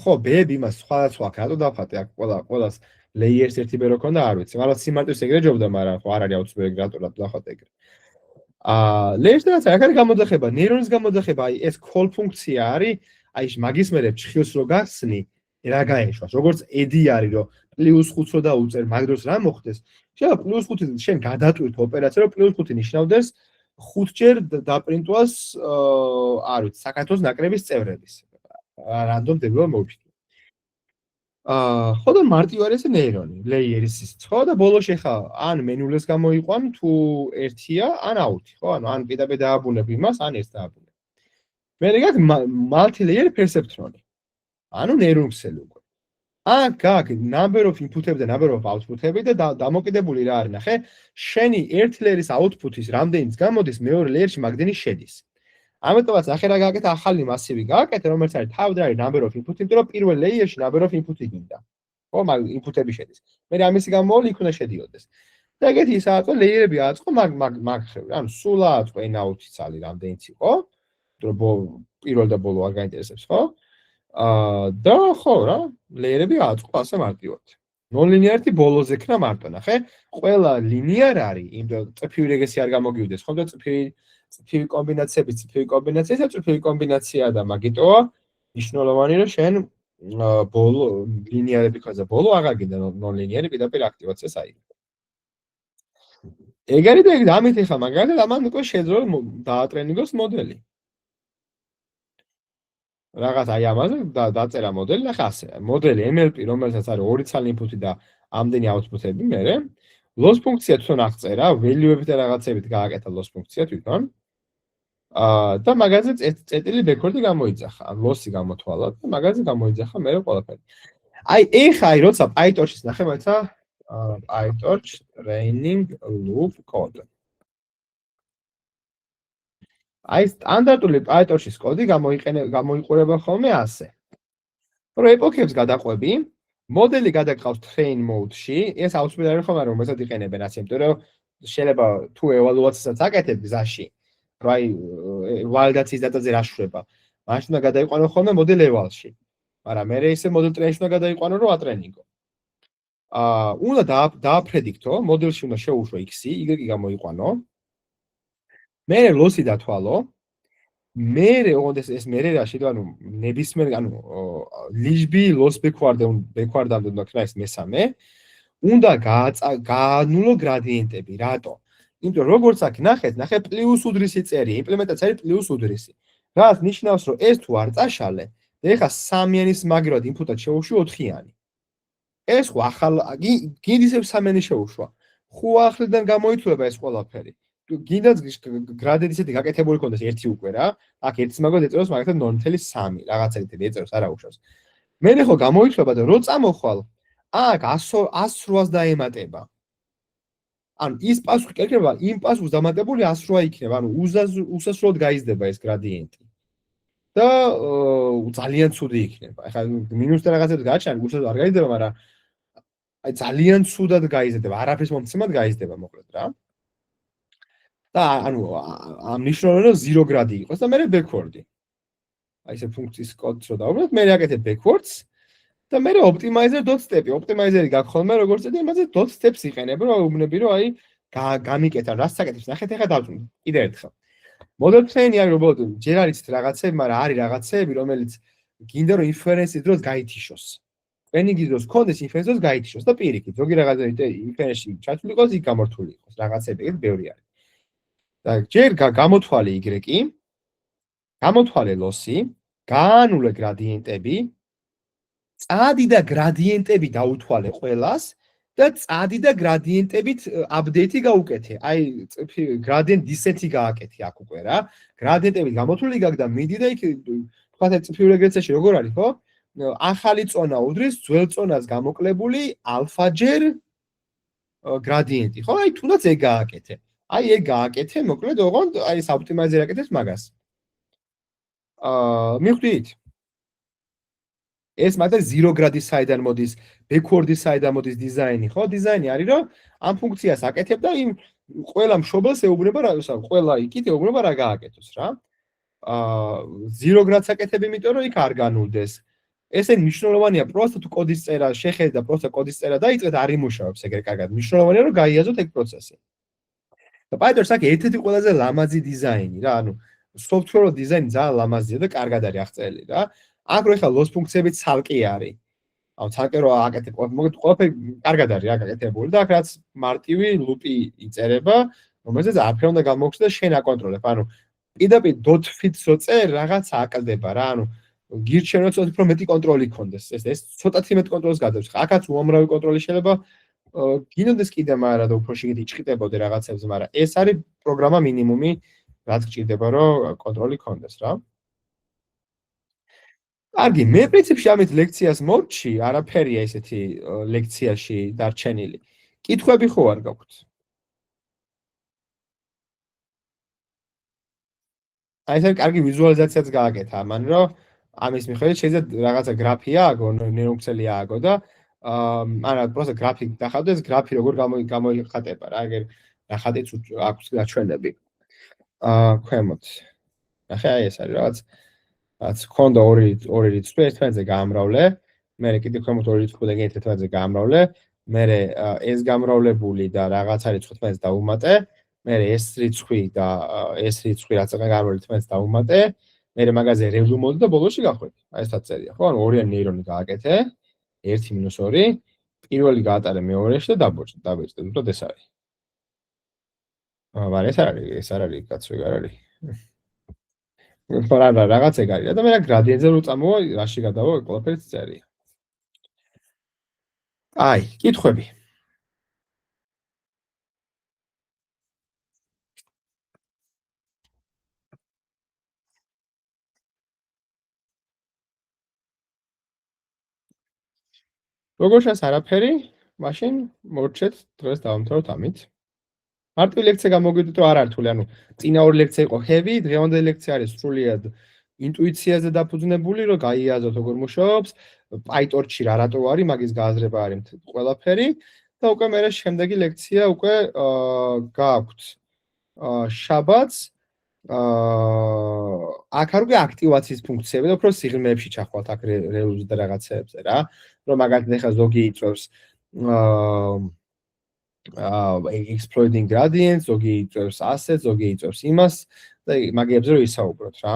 ხო, B-ები იმას სხვადასხვა აქ რატო დავხატე აქ ყველას layers ერთი ბერო ქონდა არ ვიცი, მაგრამ სიმარტივს ეგრე ჯობდა, მაგრამ ხო არ არის აუცილებელი რატო დავხატე ეგრე. layers და რაც აქ არის გამოძახება, ნეირონის გამოძახება, აი ეს call ფუნქცია არის, აი მაგის მერე ჭხილს რო გახსნი, რა გაეშვას, როგორც edi არის, რომ +5 რო დაუწერ, მაგ დროს რა მოხდეს? შეიძლება +5 შენ გადატვირთ ოპერაცია, რომ +5 ნიშნავდეს 5-ჯერ დაპრინტვას, არ ვიცი, საქართველოს ნაკრების წევრების. random develop mode. ხო და მარტივ არის ნეირონი, ლეიერის ის. ხო და ბოლოში ხა ან მენულეს გამოიყვან თუ 1-ია, ან აუთი, ხო? ანუ ან პირდაპირ დააბუნებ იმას, ან ეს დააბუნებ. მერე გაქვს multi-layer perceptron. ანუ neuron cell უკვე. აქ number of input-ები და number of output-ები და დამოკიდებული რა არის, ნახე, შენი ერთ layer-ის output-ის რამდენიც გამოდის, მეორე layer-ში მაგდენი შედის. ამიტომაც ახლა რა გააკეთე, ახალი მასივი გააკეთე, რომელიც არის თავდარი number of input, იმიტომ რომ პირველ layer-ში number of input-ი გინდა. ხო, მაგ input-ები შედის. მე ამისი გამოვალი იქ უნდა შედიოდეს. და ეგეთი ის აწყო layer-ები აწყო მაგ ხევრი. ანუ სულ აწყო n-out ცალი რამდენიც იყო. რომ პირველ და ბოლო არ გაინტერესებს, ხო? და ხო რა, layer-ები აწყო ასე მარტივად. non-linearity ბოლოზე ქნა მარტო, ნახე, ყველა linear არის, იმიტომ წრფივი რეგრესი არ გამოგივდეს, ხო და წრფივი კომბინაციები, წრფივი კომბინაციისა, წრფივი კომბინაცია და მაგიტოა მნიშვნელოვანი რომ შენ ბოლო linear-ები ხაზა ბოლო აღარ გინდა non-linear-ი პირდაპირ აქტივაციას აიღო. ეგ არის და ეგ ამით ახლა მაგალითად ამან უკვე შეძლო დაატრენინგოს მოდელი. რაღაც აი ამაზე დაწერა მოდელი, ახლა ასე. მოდელი MLP, რომელსაც არის ორი ცალი input-ი და ამდენი output-ები, მერე loss ფუნქცია თვითონ აღწერა, value-ებით და რაღაცებით გააკეთა loss ფუნქცია თვითონ. და მაგაზე წეტილი ბექორდი გამოიძახა, ან loss-ი გამოთვალა და მაგაზე გამოიძახა მერე ყველაფერი. აი ეხა აი როცა PyTorch-ის ნახე მაიცა PyTorch training loop code. აი სტანდარტული PyTorch-ის კოდი გამოიყურება ხოლმე ასე. რომ ეპოქებს გადაყვები, მოდელი გადაგყავს train mode-ში, ეს აუცილებელი ხომ არის, რომელსაც იყენებენ ასე, იმიტომ რომ შეიძლება თუ ევალუაციასაც აკეთებ გზაში, რომ აი ვალიდაციის დატაზე რა შვება. მაშინ უნდა გადაიყვანო ხოლმე მოდელ eval-ში. მაგრამ მე ისე მოდელ train-ში უნდა გადაიყვანო, რომ ატრენინგო. უნდა დააპრედიქტო, მოდელში უნდა შეუშვა x-ი, y-ი გამოიყვანო. მე loss-ი დათვალო. მერე ოღონდ ეს მერე რა შეიძლება ანუ ნებისმიერ ანუ ლიშბი loss backward-ამდე უნდა ქნა ეს მესამე. უნდა გაანულო გრადიენტები, რატო? იმიტომ როგორც აქ ნახეთ, ნახე პლუს უდრისი წერია, იმპლემენტაცია არის პლუს უდრისი. რაც ნიშნავს, რომ ეს თუ არ წაშალე, და ეხა სამიანის მაგრად input-ად შეუშვი 4-იანი. ეს ხო ახალ გინდისებ სამიანი შეუშვა. ხო ახლიდან გამოიწვება ეს ყველაფერი. გინდაც გრადიენტი ისეთი გაკეთებული ქონდეს ერთი უკვე რა. აქ ერთის მაგრად ეწევს მაგალითად 0.3 რაღაცებით ეწევს, არა უშავს. მე ხო გამოიწვება და რო წამოხვალ, აქ 108-ს დაემატება. ანუ ის პასუხი კერქება, იმ პასუხს დამატებული 108 იქნება, ანუ უსასრულოდ გაიზრდება ეს გრადიენტი. და ძალიან ცუდი იქნება. ახლა მინუს და რაღაცებს გააჩვენ, უსასრულოდ არ გაიზრდება, მაგრამ აი ძალიან ცუდად გაიზრდება, არაფრის მომცემად გაიზრდება მოკლედ რა. და ანუ ამ მნიშვნელოვნად რომ 0 გრადი იყოს და მე backward-ი. აი ესე ფუნქციის კოდს რო დავუბრუნდეთ, მე აკეთებ backwards და მე optimizer.step-ი, optimizer-ი გაგხოლმე როგორც და იმაზე .steps იყენებ, რომ აუბნები რომ აი გამიკეთა, რას საკეთებს, ნახეთ ახლა დავწუნდი. კიდე ერთხელ. Model train-ი არის უბრალოდ ჯერ არის რაღაცები, მაგრამ არის რაღაცები, რომელიც გინდა რომ inference-ის დროს გაითიშოს. Training-ის დროს კონდეს inference-ის დროს გაითიშოს და პირიქით, ზოგი რაღაცები inference-ში ჩართული იყოს, იქ გამორთული იყოს, რაღაცები ეგეთ ბევრი არის. და ჯერ გამოთვალე y-ი, გამოთვალე loss-ი, გაანულე გრადიენტები, წადი და გრადიენტები დაუთვალე ყველას და წადი და გრადიენტებით update-ი გაუკეთე. აი gradient descent-ი გააკეთე აქ უკვე რა. გრადიენტები გამოთვლილი გაქვს და მიდი და იქ თქვათ წრფივ რეგრესიაში როგორ არის, ხო? ახალი წონა უდრის ძველ წონას გამოკლებული ალფაჯერ გრადიენტი, ხო? აი თუნდაც ეგ გააკეთე. აი ეგ გააკეთე, მოკლედ ოღონდ აი ეს optimizer აკეთებს მაგას. მიხვდით? ეს მაგალითად 0 გრადის საიდან მოდის, backward-ის საიდან მოდის დიზაინი, ხო? დიზაინი არის რომ ამ ფუნქციას აკეთებ და იმ ყველა მშობელს ეუბნება რა, ყველა იქით ეუბნება რა გააკეთოს რა. 0 გრადს აკეთებ, იმიტომ რომ იქ არ განულდეს. ესე მნიშვნელოვანია პროსტა თუ კოდის წერა შეხედა და პროსტა კოდის წერა დაიწყეთ არ იმუშავებს ეგრე კარგად. მნიშვნელოვანია რომ გაიაზროთ ეგ პროცესი. და PyTorch აქ ერთ-ერთი ყველაზე ლამაზი დიზაინი რა, ანუ software design ძალიან ლამაზია და კარგად არის აღწერილი რა. აქ რო ეხლა loss ფუნქციები ცალკე არის. ანუ ცალკე რო აკეთებ, მოგეთ ყველაფერი კარგად არის რა გაკეთებული და აქ რაც მარტივი ლუპი იწერება, რომელზეც არაფერი უნდა გამოგხსნას და შენ აკონტროლებ. ანუ პირდაპირ .fits რო წერ რაღაცა აკლდება რა, ანუ გირჩევნო ცოტა უფრო მეტი კონტროლი გქონდეს. ეს ცოტათი მეტ კონტროლს გადავს. აქაც უამრავი კონტროლი შეიძლება გინდოდეს კიდე, მაგრამ და უფრო შეგეთი ჭყიდებოდე რაღაცებს, მაგრამ ეს არის პროგრამა მინიმუმი, რაც გჭირდება, რომ კონტროლი გქონდეს რა. კარგი, მე პრინციპში ამით ლექციას მოვჩი, არაფერია ესეთი ლექციაში დარჩენილი. კითხვები ხო არ გაქვთ? აი ეს კარგი ვიზუალიზაციაც გააკეთა, ამან რომ ამის მიხედვით შეიძლება რაღაცა გრაფი ააგო, ნეუქსელი ააგო და არა, პროსტა გრაფი დახავდეს, გრაფი როგორ გამოიხატება რა, ეგერ ნახატიც აქვს გაჩვენები. ქვემოთ. ნახე, აი ეს არის რაც ქონდა ორი რიცხვი ერთმანეთზე გაამრავლე, მერე კიდე ქვემოთ ორი რიცხვი და გეით ერთმანეთზე გაამრავლე, მერე ეს გამრავლებული და რაღაცა რიცხვი ერთმანეთს დაუმატე, მერე ეს რიცხვი და ეს რიცხვი რაც გამრავლებული ერთმანეთს დაუმატე, მერე მაგაზე რევლუ მოდი და ბოლოში გახვედი. აი ესაც წერია, ხო? ანუ ორიანი ნეირონი გააკეთე, 1 - 2, პირველი გაატარე მეორეში და დაბეჭდე, უბრალოდ ეს არის. მაგრამ ეს არ არის კაცო, ეგ არ არის. მაგრამ რაღაც ეგ არის და მე რა გრადიენტზე რო წამოვა, რაში გადავა, ყველაფერიც წერია. აი, კითხვები. როგორ შანს არაფერი, მაშინ მორჩეთ დღეს დავამთავროთ ამით. მარტივი ლექცია გამოგვიდეთ, რომ არ არის რთული, ანუ წინა ორი ლექცია იყო heavy, დღევანდელი ლექცია არის სრულიად ინტუიციაზე დაფუძნებული, რომ გაიაზროთ როგორ მუშაობს, PyTorch-ში რა რატო არის, მაგის გააზრება არის ყველაფერი და უკვე მე შემდეგი ლექცია უკვე გააქვთ შაბათს აქ არ უკვე აქტივაციის ფუნქციები და უფრო სიღრმეებში ჩახვალთ აქ რელუზი და რაღაცეებზე რა, რომ მაგალითად ეხლა ზოგი იწევს exploiting gradients, ზოგი იწევს assets, ზოგი იწევს იმას და მაგებზე რომ ისაუბროთ რა.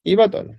კი ბატონო.